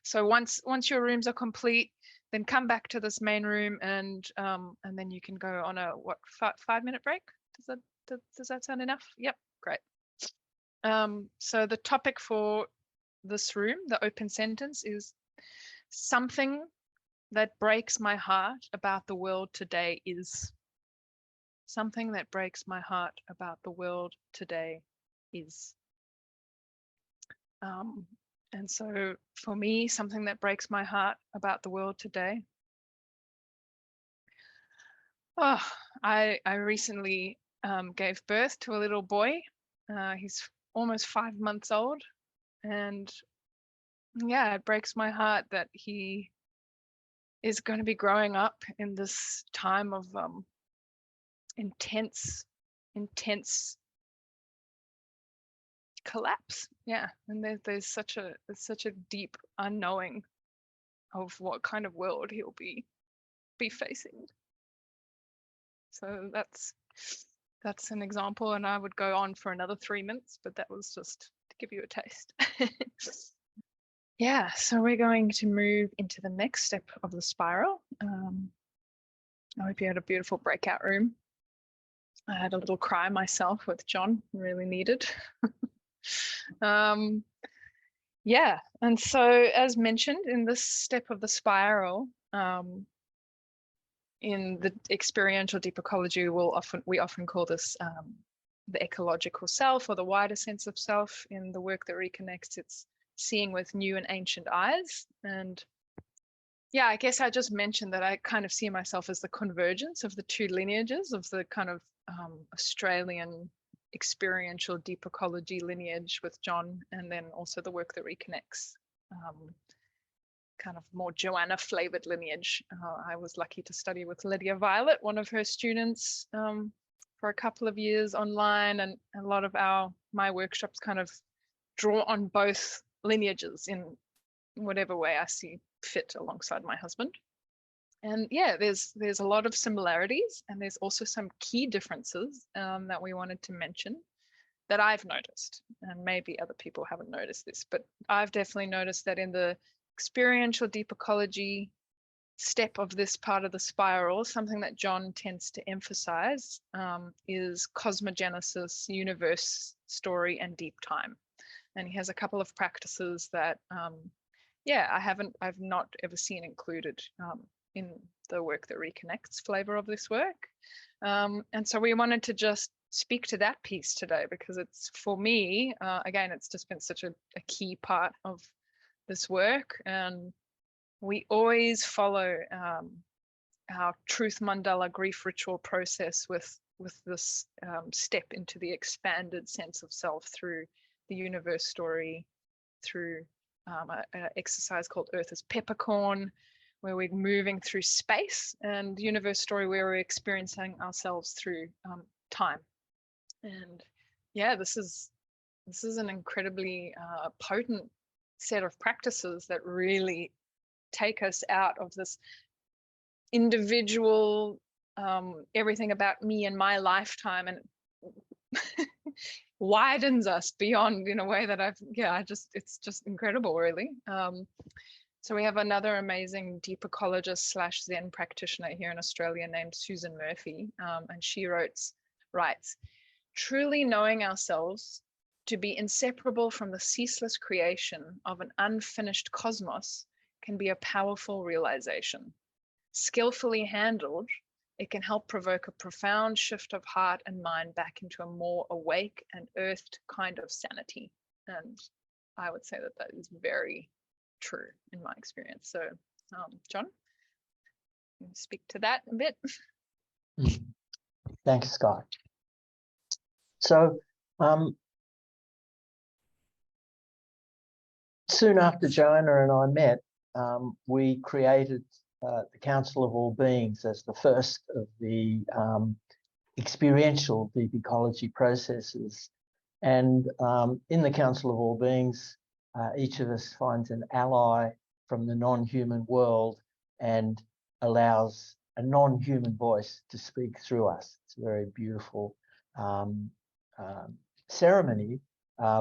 So once your rooms are complete, then come back to this main room, and then you can go on a 5-minute break. Does that sound enough? Yep, great. So the topic for this room, the open sentence, is something that breaks my heart about the world today is. Something that breaks my heart about the world today is. And so for me, something that breaks my heart about the world today. Oh, I recently gave birth to a little boy. He's almost 5 months old. And yeah, it breaks my heart that he is going to be growing up in this time of intense collapse. Yeah, and there's such a deep unknowing of what kind of world he'll be facing. So that's an example, and I would go on for another 3 minutes, but that was just to give you a taste. Yeah, so we're going to move into the next step of the spiral. I hope you had a beautiful breakout room. I had a little cry myself with John, really needed. Yeah, and so as mentioned in this step of the spiral, in the experiential deep ecology, we often call this the ecological self, or the wider sense of self. In the work that reconnects, it's seeing with new and ancient eyes. And yeah, I guess I just mentioned that I kind of see myself as the convergence of the two lineages of the kind of Australian experiential deep ecology lineage with John, and then also the work that reconnects, kind of more Joanna flavored lineage. I was lucky to study with Lydia Violet, one of her students, for a couple of years online, and a lot of my workshops kind of draw on both lineages in whatever way I see fit alongside my husband. And yeah, there's a lot of similarities, and there's also some key differences that we wanted to mention that I've noticed, and maybe other people haven't noticed this, but I've definitely noticed that in the experiential deep ecology step of this part of the spiral, something that John tends to emphasize is cosmogenesis, universe story, and deep time. And he has a couple of practices that I've not ever seen included in the work that reconnects flavor of this work. And so we wanted to just speak to that piece today, because it's, for me, again, it's just been such a key part of this work. And we always follow our truth mandala grief ritual process with this step into the expanded sense of self through the universe story, through an exercise called Earth as Peppercorn, where we're moving through space, and universe story where we're experiencing ourselves through time. And yeah, this is an incredibly potent set of practices that really take us out of this individual everything about me and my lifetime, and widens us beyond in a way that it's just incredible, really. So we have another amazing deep ecologist / Zen practitioner here in Australia named Susan Murphy, and she writes, truly knowing ourselves To be inseparable from the ceaseless creation of an unfinished cosmos can be a powerful realization. Skillfully handled, it can help provoke a profound shift of heart and mind back into a more awake and earthed kind of sanity. And I would say that that is very true in my experience. So, John, you can speak to that a bit. Thanks, Skye. So, soon after Joanna and I met, we created the Council of All Beings as the first of the experiential deep ecology processes. And in the Council of All Beings, each of us finds an ally from the non-human world and allows a non-human voice to speak through us. It's a very beautiful ceremony,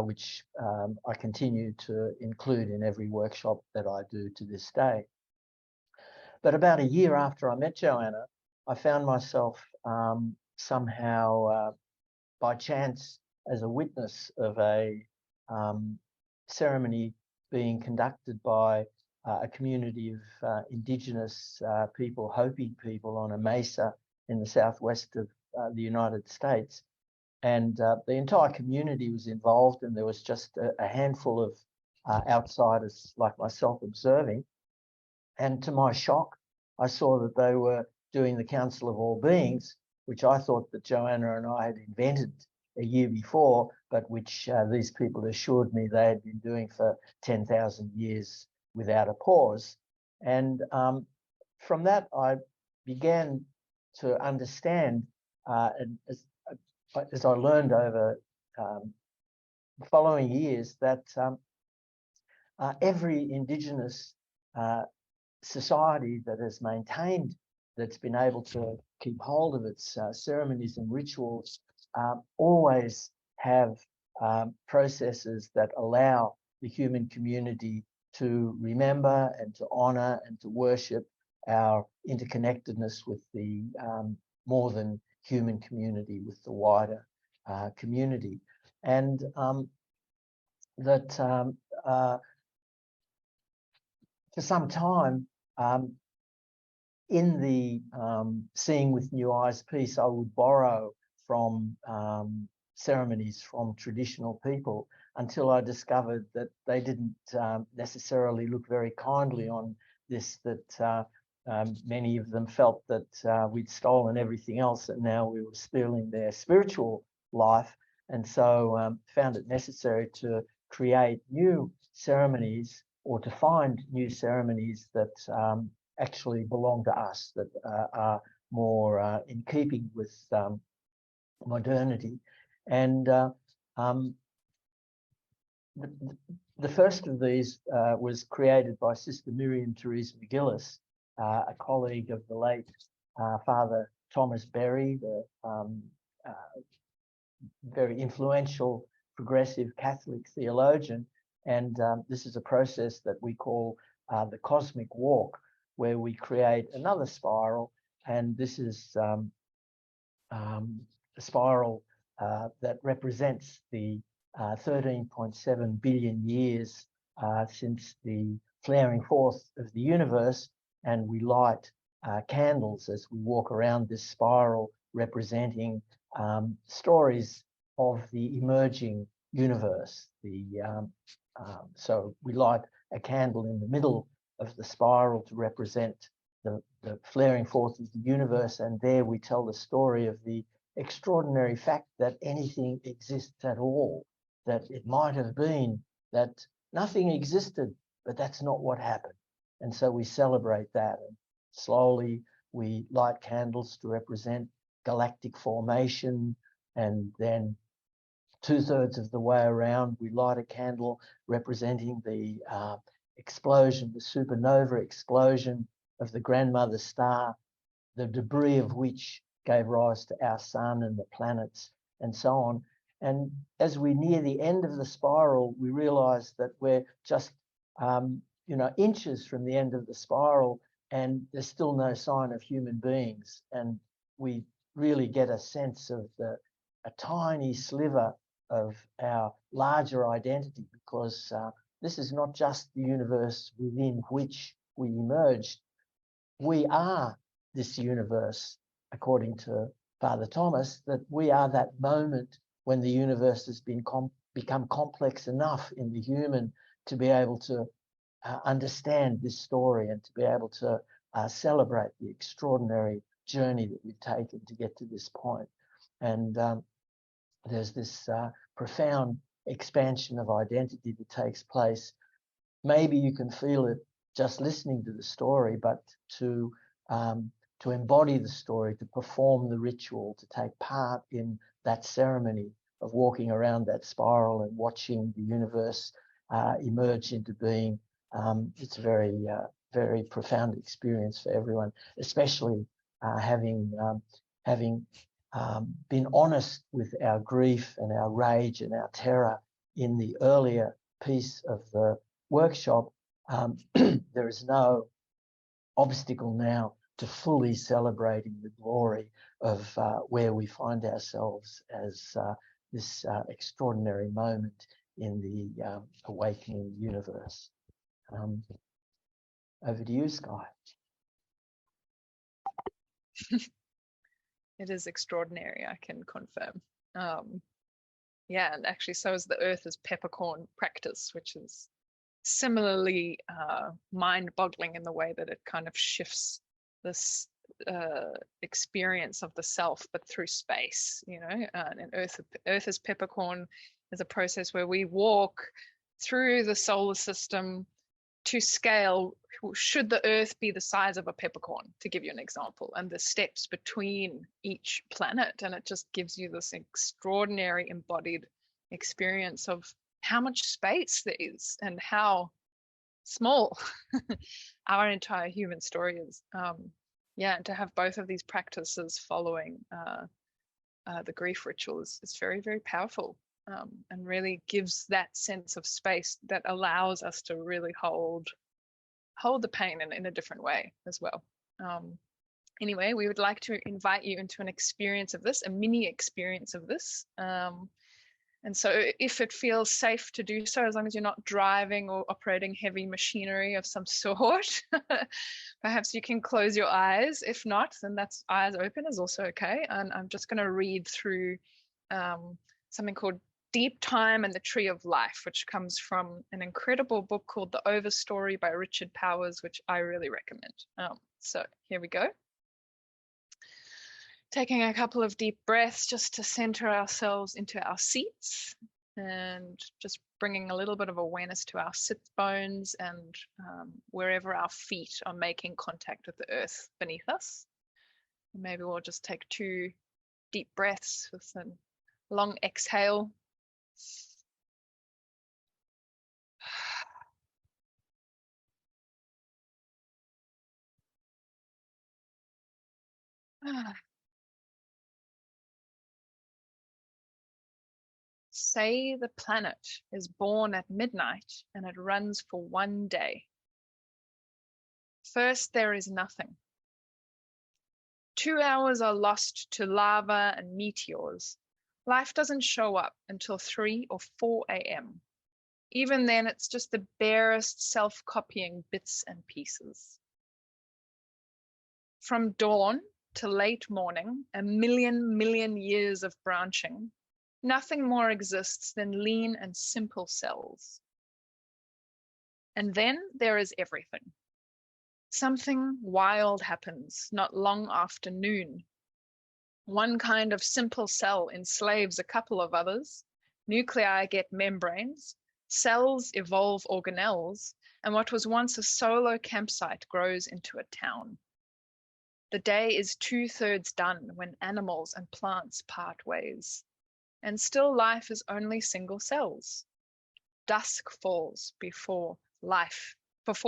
which I continue to include in every workshop that I do to this day. But about a year after I met Joanna, I found myself somehow by chance as a witness of a ceremony being conducted by a community of Indigenous people, Hopi people, on a mesa in the southwest of the United States. And the entire community was involved, and there was just a handful of outsiders like myself observing. And to my shock, I saw that they were doing the Council of All Beings, which I thought that Joanna and I had invented a year before, but which these people assured me they had been doing for 10,000 years without a pause. And from that, I began to understand, and as I learned over the following years, that every Indigenous society that has maintained, that's been able to keep hold of its ceremonies and rituals, always have processes that allow the human community to remember and to honour and to worship our interconnectedness with the more than human community, with the wider community. And that for some time, in the Seeing with New Eyes piece, I would borrow from ceremonies from traditional people until I discovered that they didn't necessarily look very kindly on this, that many of them felt that we'd stolen everything else and now we were stealing their spiritual life. And so found it necessary to create new ceremonies, or to find new ceremonies that actually belong to us, that are more in keeping with modernity. And the first of these was created by Sister Miriam Therese McGillis, a colleague of the late Father Thomas Berry, the very influential progressive Catholic theologian. And this is a process that we call the cosmic walk, where we create another spiral. And this is a spiral that represents the 13.7 billion years since the flaring forth of the universe. And we light candles as we walk around this spiral, representing stories of the emerging universe. So we light a candle in the middle of the spiral to represent the flaring forth of the universe, and there we tell the story of the extraordinary fact that anything exists at all, that it might have been that nothing existed, but that's not what happened. And so we celebrate that, and slowly we light candles to represent galactic formation, and then 2/3 of the way around we light a candle representing the explosion, the supernova explosion of the grandmother star, the debris of which gave rise to our sun and the planets and so on. And as we near the end of the spiral, we realize that we're just inches from the end of the spiral, and there's still no sign of human beings. And we really get a sense of a tiny sliver of our larger identity, because this is not just the universe within which we emerged. We are this universe, according to Father Thomas, that we are that moment when the universe has become complex enough in the human to be able to understand this story and to be able to celebrate the extraordinary journey that we've taken to get to this point. And there's this profound expansion of identity that takes place. Maybe you can feel it just listening to the story, but to embody the story, to perform the ritual, to take part in that ceremony of walking around that spiral and watching the universe emerge into being, it's a very, very profound experience for everyone, especially having been honest with our grief and our rage and our terror in the earlier piece of the workshop. There is no obstacle now to fully celebrating the glory of where we find ourselves as this extraordinary moment in the awakening universe. Over to you, Skye. It is extraordinary, I can confirm. Yeah, and actually so is the Earth as Peppercorn practice, which is similarly mind-boggling in the way that it kind of shifts this experience of the self, but through space, you know. And Earth as Peppercorn is a process where we walk through the solar system to scale. Should the Earth be the size of a peppercorn, to give you an example, and the steps between each planet, and it just gives you this extraordinary embodied experience of how much space there is and how small our entire human story is. Yeah, and to have both of these practices following the grief ritual is very, very powerful, and really gives that sense of space that allows us to really hold the pain in a different way as well. Anyway, we would like to invite you into an experience of this, a mini experience of this. And so if it feels safe to do so, as long as you're not driving or operating heavy machinery of some sort, perhaps you can close your eyes. If not, then that's eyes open is also okay. And I'm just going to read through something called Deep Time and the Tree of Life, which comes from an incredible book called The Overstory by Richard Powers, which I really recommend. So here we go. Taking a couple of deep breaths just to center ourselves into our seats, and just bringing a little bit of awareness to our sit bones and wherever our feet are making contact with the earth beneath us. And maybe we'll just take 2 deep breaths with a long exhale. Say the planet is born at midnight and it runs for 1 day. First, there is nothing. 2 hours are lost to lava and meteors. Life doesn't show up until 3 or 4 a.m. Even then, it's just the barest self-copying bits and pieces. From dawn to late morning, a million years of branching, nothing more exists than lean and simple cells. And then there is everything. Something wild happens not long after noon. One kind of simple cell enslaves a couple of others, nuclei get membranes, cells evolve organelles, and what was once a solo campsite grows into a town. The day is 2/3 done when animals and plants part ways, and still life is only single cells. Dusk falls before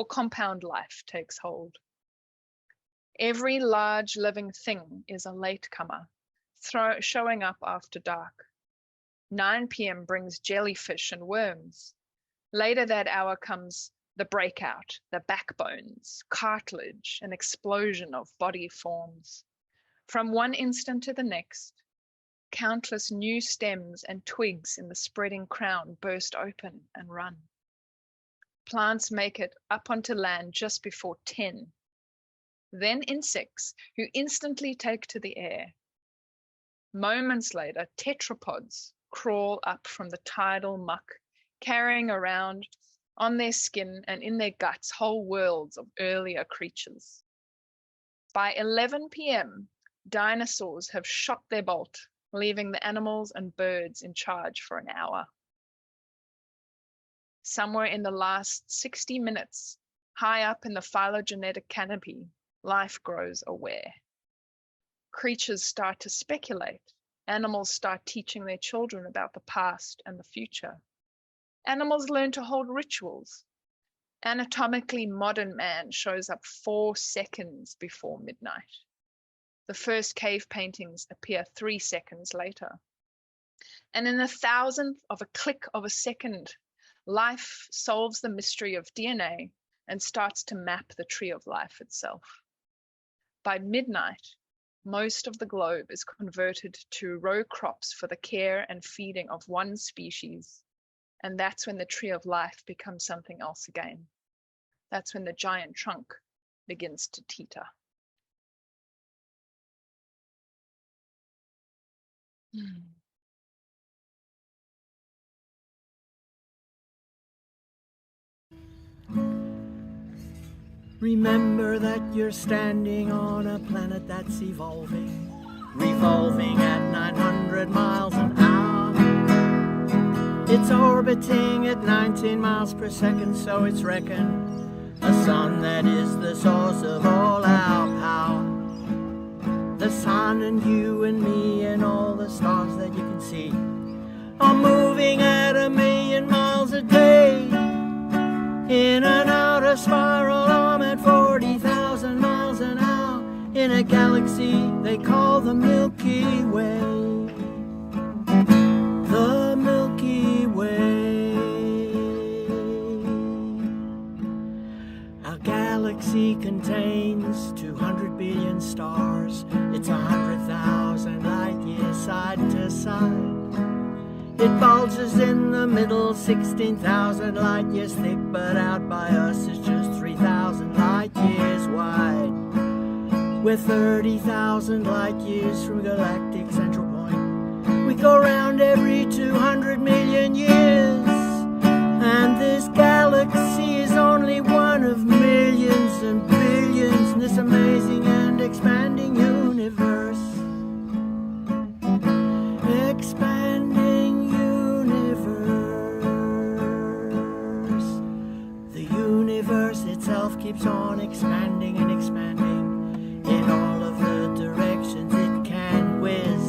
compound life takes hold. Every large living thing is a latecomer, showing up after dark. 9 p.m. brings jellyfish and worms. Later that hour comes the breakout, the backbones, cartilage, an explosion of body forms. From one instant to the next, Countless new stems and twigs in the spreading crown burst open and run. Plants make it up onto land just before 10. Then insects who instantly take to the air. Moments later, tetrapods crawl up from the tidal muck, carrying around on their skin and in their guts whole worlds of earlier creatures. By 11 p.m., dinosaurs have shot their bolt, leaving the animals and birds in charge for an hour. Somewhere in the last 60 minutes, high up in the phylogenetic canopy, life grows aware. Creatures start to speculate. Animals start teaching their children about the past and the future. Animals learn to hold rituals. Anatomically modern man shows up 4 seconds before midnight. The first cave paintings appear 3 seconds later. And in the 1,000th of a click of a second, life solves the mystery of DNA and starts to map the tree of life itself. By midnight, most of the globe is converted to row crops for the care and feeding of one species. And that's when the tree of life becomes something else again. That's when the giant trunk begins to teeter. Remember that you're standing on a planet that's evolving, revolving at 900 miles an hour. It's orbiting at 19 miles per second, so it's reckoned a sun that is the source of all our power. The sun and you and me and all the stars that you can see are moving at 1,000,000 miles a day. In an outer spiral arm at 40,000 miles an hour, in a galaxy they call the Milky Way. The Milky Way. Our galaxy contains 200 billion stars. It's 100,000 light years side to side. It bulges in the middle, 16,000 light years thick, but out by us it's just 3,000 light years wide. We're 30,000 light years from galactic central point. We go round every 200 million years, and this galaxy is only one of millions and billions in this amazing and expanding universe. Expanding universe. The universe itself keeps on expanding and expanding in all of the directions it can whiz.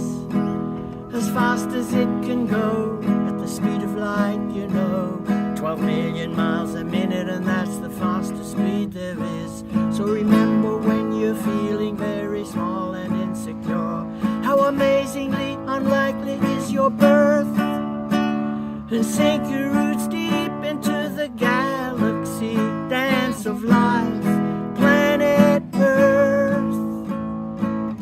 As fast as it can go, at the speed of light, you know, 12 million miles a minute, and that's the fastest speed there is. So remember when you're feeling very small and insecure, how amazingly unlikely is your birth, and sink your roots deep into the galaxy dance of life, planet Earth.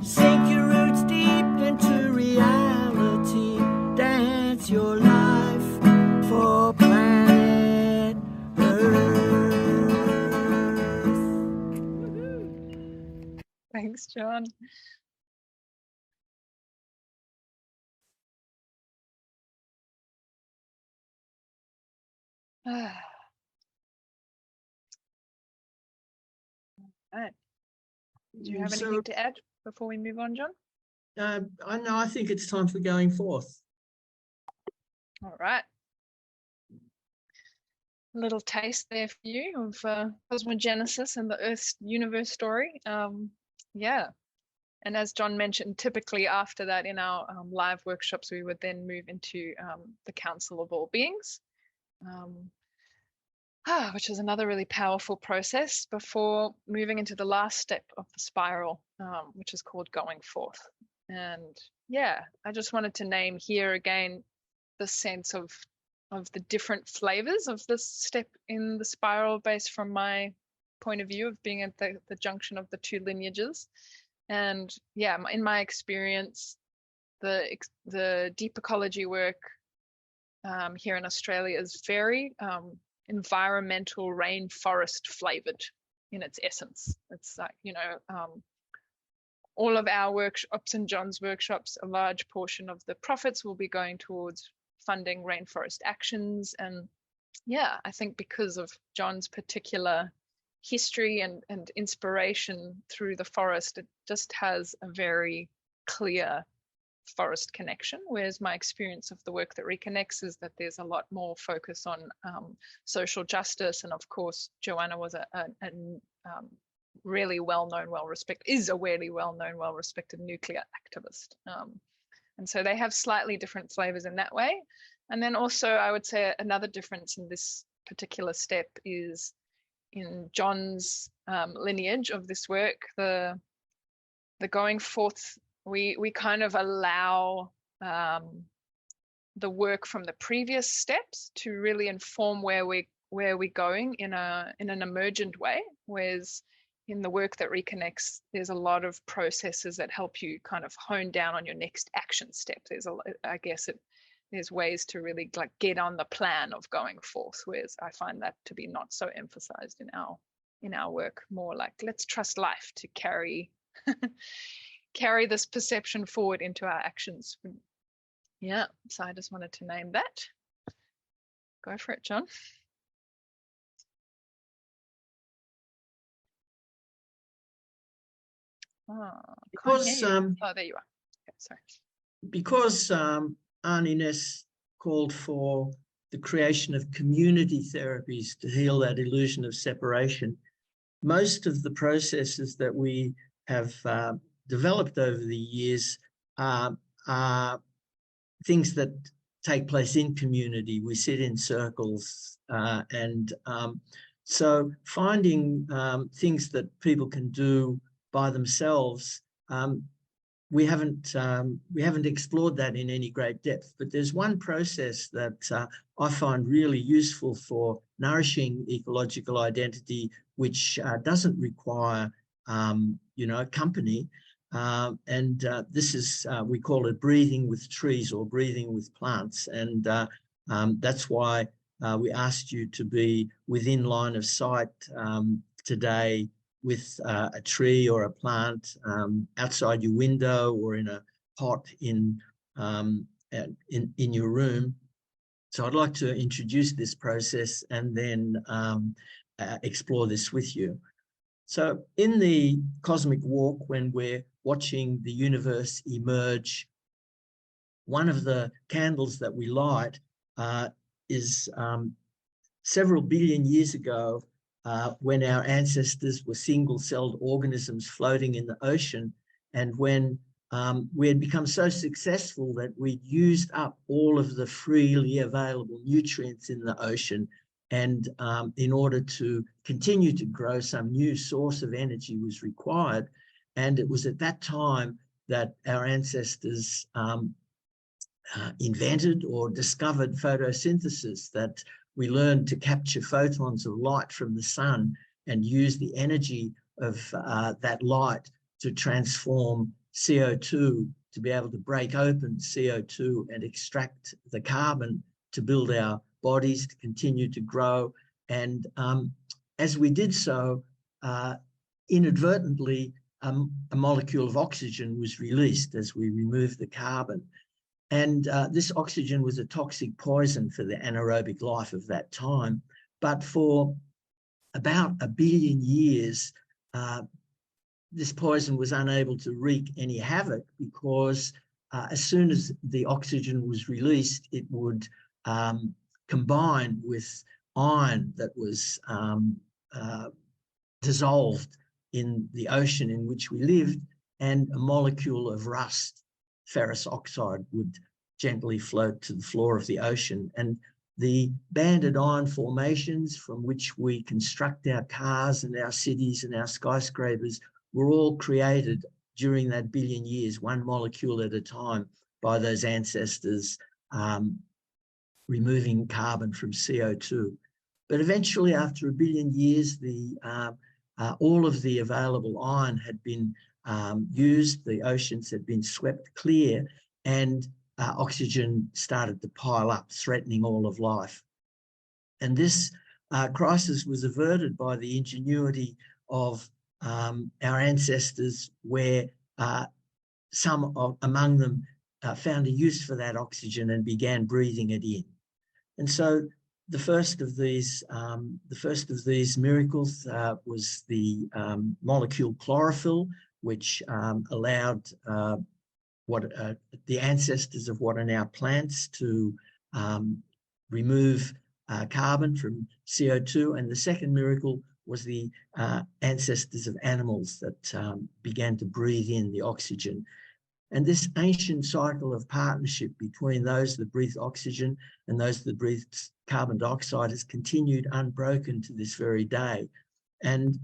Sink your roots deep into reality, dance your life for planet Earth. Thanks, John. Right. Do you have anything to add before we move on, John? I think it's time for going forth. All right. A little taste there for you of cosmogenesis and the Earth's universe story. Yeah. And as John mentioned, typically after that in our live workshops, we would then move into the Council of All Beings, which is another really powerful process before moving into the last step of the spiral, which is called going forth. And yeah, I just wanted to name here again the sense of the different flavors of this step in the spiral based from my point of view of being at the junction of the two lineages. And yeah, in my experience, the deep ecology work here in Australia is very environmental rainforest flavored in its essence. It's like, you know, all of our workshops and John's workshops, a large portion of the profits will be going towards funding rainforest actions. And yeah, I think because of John's particular history and inspiration through the forest, it just has a very clear forest connection, whereas my experience of the work that Reconnects is that there's a lot more focus on social justice. And of course, Joanna was a really well-known, well-respected nuclear activist. And so they have slightly different flavors in that way. And then also I would say another difference in this particular step is in John's lineage of this work, the going forth, we kind of allow the work from the previous steps to really inform where we're going in an emergent way, whereas in the work that Reconnects, there's a lot of processes that help you kind of hone down on your next action step. There's ways to really like get on the plan of going forth, whereas I find that to be not so emphasized in our work. More like, let's trust life to carry carry this perception forward into our actions. Yeah, so I just wanted to name that. Go for it, John. Because oh, there you are. Okay, sorry. Because Arne Næss called for the creation of community therapies to heal that illusion of separation, most of the processes that we have developed over the years are things that take place in community. We sit in circles, and so finding things that people can do by themselves, we haven't explored that in any great depth. But there's one process that I find really useful for nourishing ecological identity, which doesn't require company. And this is, we call it breathing with trees or breathing with plants. And that's why we asked you to be within line of sight today with a tree or a plant outside your window or in a pot in your room. So I'd like to introduce this process and then explore this with you. So in the cosmic walk, when we're watching the universe emerge, one of the candles that we light is several billion years ago, when our ancestors were single-celled organisms floating in the ocean, and when we had become so successful that we'd used up all of the freely available nutrients in the ocean. And in order to continue to grow, some new source of energy was required. And it was at that time that our ancestors invented or discovered photosynthesis, that we learned to capture photons of light from the sun and use the energy of that light to transform CO2, to be able to break open CO2 and extract the carbon to build our bodies, to continue to grow. And as we did so, inadvertently, a molecule of oxygen was released as we removed the carbon. And this oxygen was a toxic poison for the anaerobic life of that time. But for about 1 billion years, this poison was unable to wreak any havoc, because as soon as the oxygen was released, it would combine with iron that was dissolved in the ocean in which we lived, and a molecule of rust, ferrous oxide, would gently float to the floor of the ocean. And the banded iron formations from which we construct our cars and our cities and our skyscrapers were all created during that 1 billion years, one molecule at a time, by those ancestors removing carbon from CO2. But eventually, after 1 billion years, all of the available iron had been used, the oceans had been swept clear, and oxygen started to pile up, threatening all of life. And this crisis was averted by the ingenuity of our ancestors, where some among them found a use for that oxygen and began breathing it in. And so the first of these miracles was the molecule chlorophyll, which allowed the ancestors of what are now plants to remove carbon from CO2. And the second miracle was the ancestors of animals that began to breathe in the oxygen. And this ancient cycle of partnership between those that breathe oxygen and those that breathe carbon dioxide has continued unbroken to this very day. And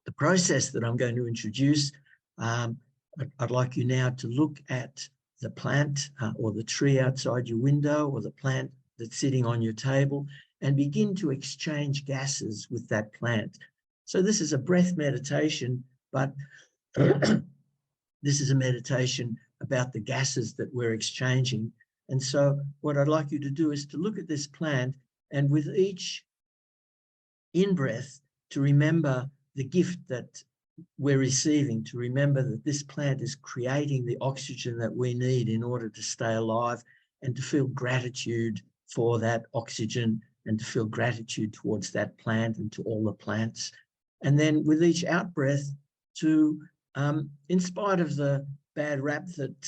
the process that I'm going to introduce, I'd like you now to look at the plant or the tree outside your window, or the plant that's sitting on your table, and begin to exchange gases with that plant. So this is a breath meditation, but this is a meditation about the gases that we're exchanging. And so what I'd like you to do is to look at this plant, and with each in-breath, to remember the gift that we're receiving, to remember that this plant is creating the oxygen that we need in order to stay alive, and to feel gratitude for that oxygen, and to feel gratitude towards that plant and to all the plants. And then with each out-breath, to in spite of the bad rap that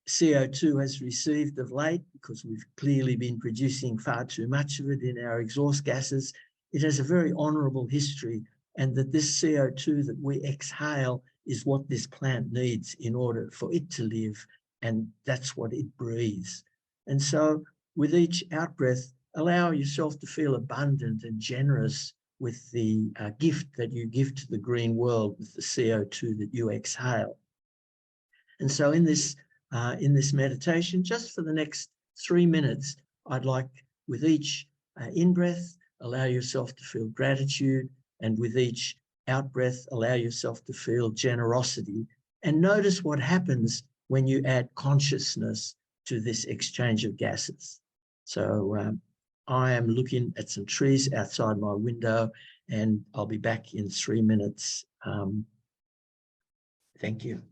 CO2 has received of late, because we've clearly been producing far too much of it in our exhaust gases, it has a very honourable history, and that this CO2 that we exhale is what this plant needs in order for it to live, and that's what it breathes. And so with each out-breath, allow yourself to feel abundant and generous with the gift that you give to the green world with the CO2 that you exhale. And so in this meditation, just for the next 3 minutes, I'd like, with each in-breath, allow yourself to feel gratitude, and with each out-breath, allow yourself to feel generosity. And notice what happens when you add consciousness to this exchange of gases. So I am looking at some trees outside my window, and I'll be back in 3 minutes. Thank you.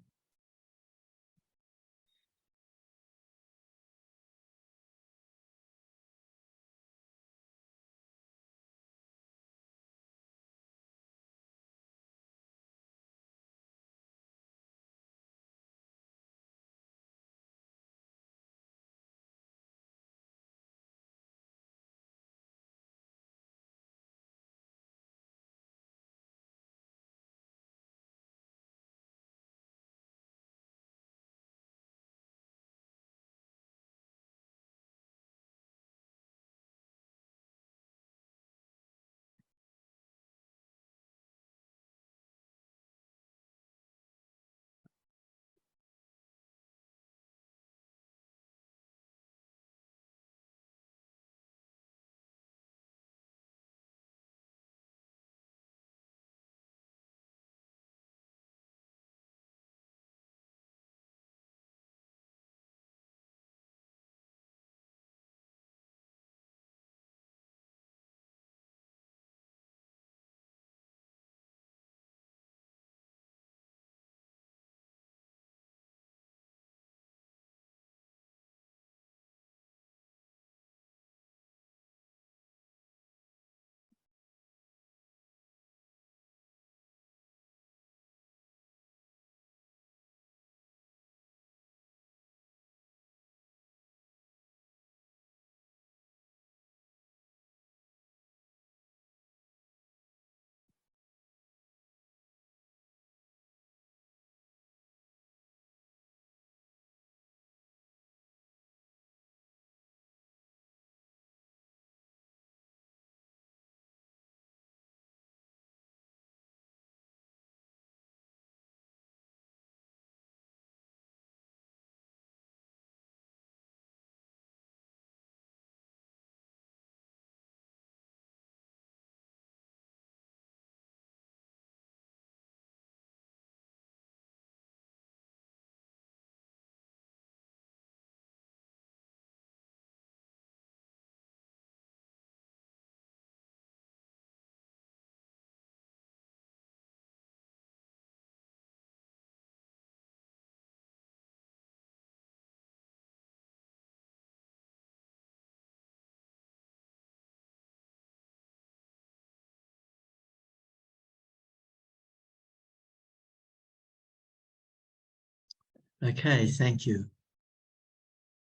Okay, thank you.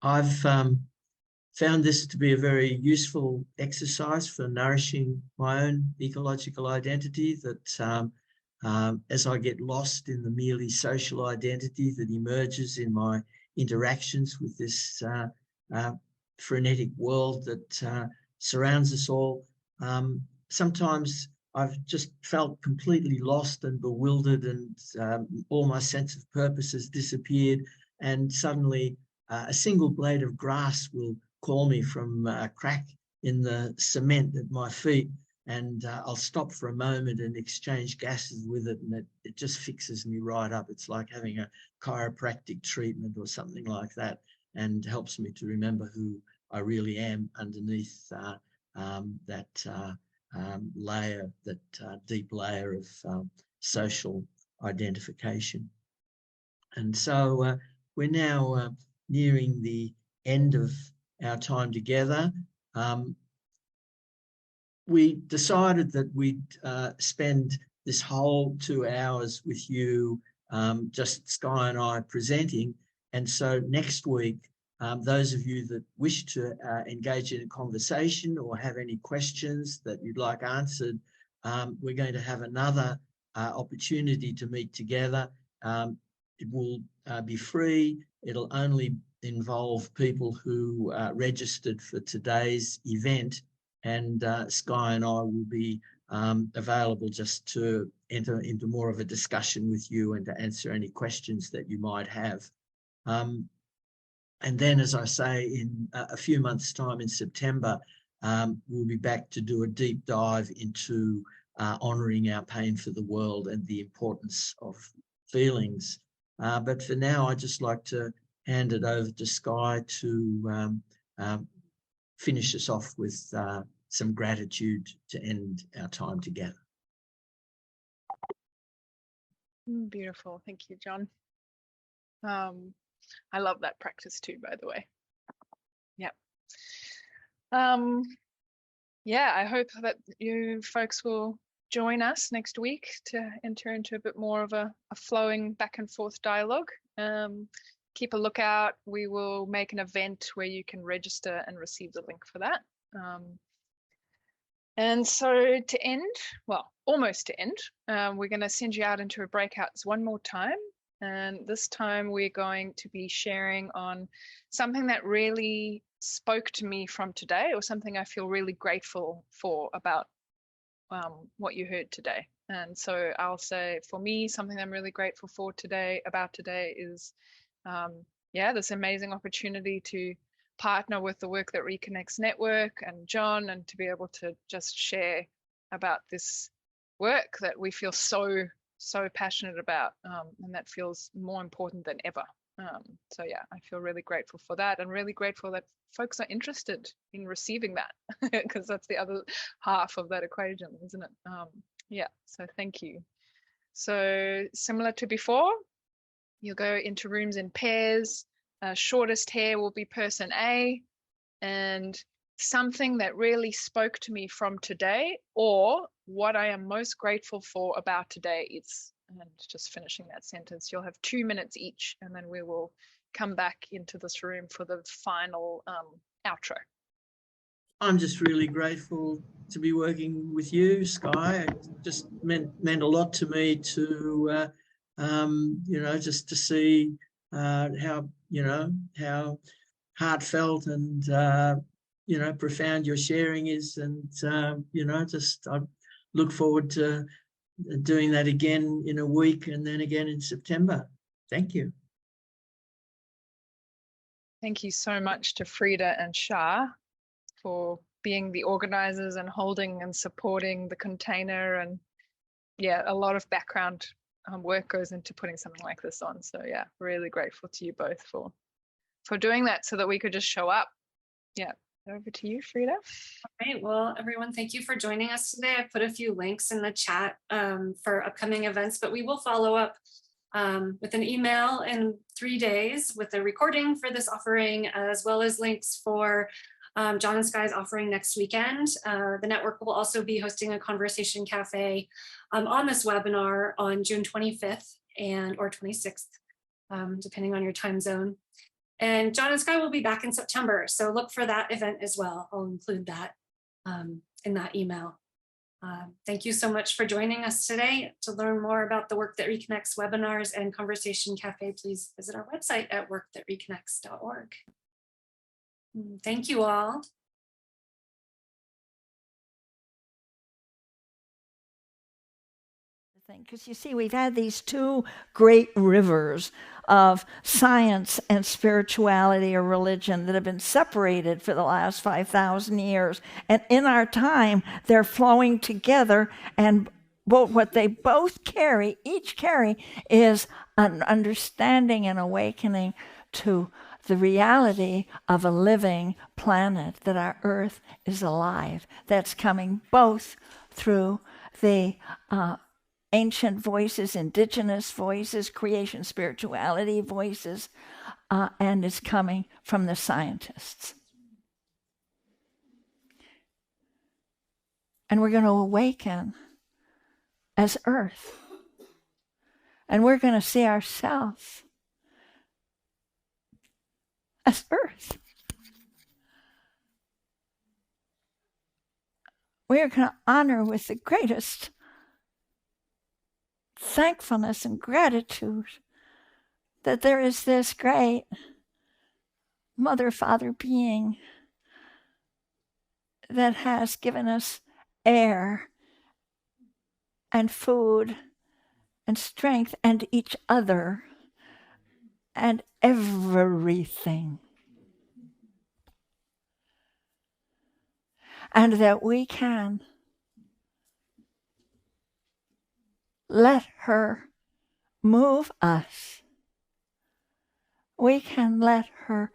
I've found this to be a very useful exercise for nourishing my own ecological identity, that as I get lost in the merely social identity that emerges in my interactions with this frenetic world that surrounds us all, sometimes I've just felt completely lost and bewildered, and all my sense of purpose has disappeared, and suddenly a single blade of grass will call me from a crack in the cement at my feet, and I'll stop for a moment and exchange gases with it, and it just fixes me right up. It's like having a chiropractic treatment or something like that, and helps me to remember who I really am underneath that layer, that deep layer of social identification. And so we're now nearing the end of our time together. We decided that we'd spend this whole 2 hours with you, just Skye and I presenting. And so next week, those of you that wish to engage in a conversation or have any questions that you'd like answered, we're going to have another opportunity to meet together. It will be free. It'll only involve people who registered for today's event, and Skye and I will be available just to enter into more of a discussion with you and to answer any questions that you might have. And then, as I say, in a few months' time in September, we'll be back to do a deep dive into honouring our pain for the world and the importance of feelings. But for now, I'd just like to hand it over to Skye to finish us off with some gratitude to end our time together. Beautiful. Thank you, John. I love that practice too, by the way. Yep. Yeah, I hope that you folks will join us next week to enter into a bit more of a flowing back and forth dialogue. Keep a lookout. We will make an event where you can register and receive the link for that. And so to end, well, almost to end, we're going to send you out into a breakout one more time. And this time we're going to be sharing on something that really spoke to me from today, or something I feel really grateful for about what you heard today. And so I'll say, for me, something I'm really grateful for today is, this amazing opportunity to partner with the work that Reconnects Network and John, and to be able to just share about this work that we feel so passionate about, and that feels more important than ever. So yeah, I feel really grateful for that, and really grateful that folks are interested in receiving that, because that's the other half of that equation, isn't it? Yeah, so thank you. So similar to before, you'll go into rooms in pairs. Shortest hair will be person A, and something that really spoke to me from today, or what I am most grateful for about today is, and just finishing that sentence. You'll have 2 minutes each, and then we will come back into this room for the final outro. I'm just really grateful to be working with you, Skye. It just meant a lot to me to, just to see how heartfelt and, profound your sharing is. And, I look forward to doing that again in a week, and then again in September. Thank you. Thank you so much to Frida and Shah for being the organizers and holding and supporting the container. And yeah, a lot of background work goes into putting something like this on. So yeah, really grateful to you both for doing that, so that we could just show up. Yeah, over to you, Frida. All right, well, everyone, thank you for joining us today. I put a few links in the chat for upcoming events, but we will follow up with an email in 3 days with a recording for this offering, as well as links for John and Skye's offering next weekend. The network will also be hosting a conversation cafe on this webinar on June 25th or 26th. depending on your time zone. And John and Skye will be back in September, so look for that event as well. I'll include that in that email. Thank you so much for joining us today. To learn more about the Work That Reconnects webinars and Conversation Cafe, please visit our website at workthatreconnects.org. Thank you all. Because you see, we've had these two great rivers of science and spirituality or religion that have been separated for the last 5,000 years. And in our time, they're flowing together, and what they both carry, each carry, is an understanding and awakening to the reality of a living planet, that our Earth is alive. That's coming both through the ancient voices, indigenous voices, creation spirituality voices, and is coming from the scientists. And we're going to awaken as Earth. And we're going to see ourselves as Earth. We are going to honor with the greatest thankfulness and gratitude that there is this great Mother, Father being that has given us air and food and strength and each other and everything. And that we can let her move us. We can let her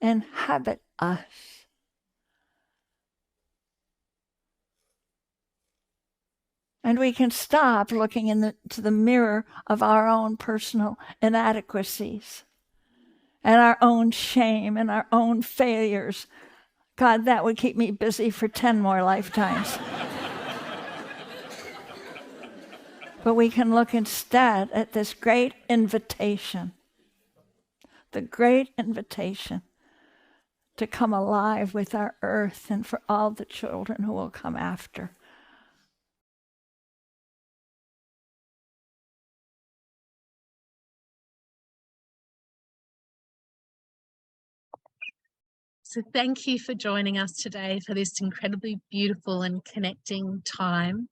inhabit us. And we can stop looking into the mirror of our own personal inadequacies and our own shame and our own failures. God, that would keep me busy for 10 more lifetimes. But we can look instead at this great invitation, the great invitation to come alive with our Earth and for all the children who will come after. So thank you for joining us today for this incredibly beautiful and connecting time.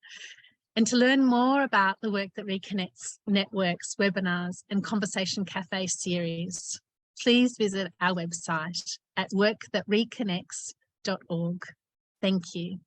And to learn more about the Work That Reconnects networks, webinars, and Conversation Cafe series, please visit our website at workthatreconnects.org. Thank you.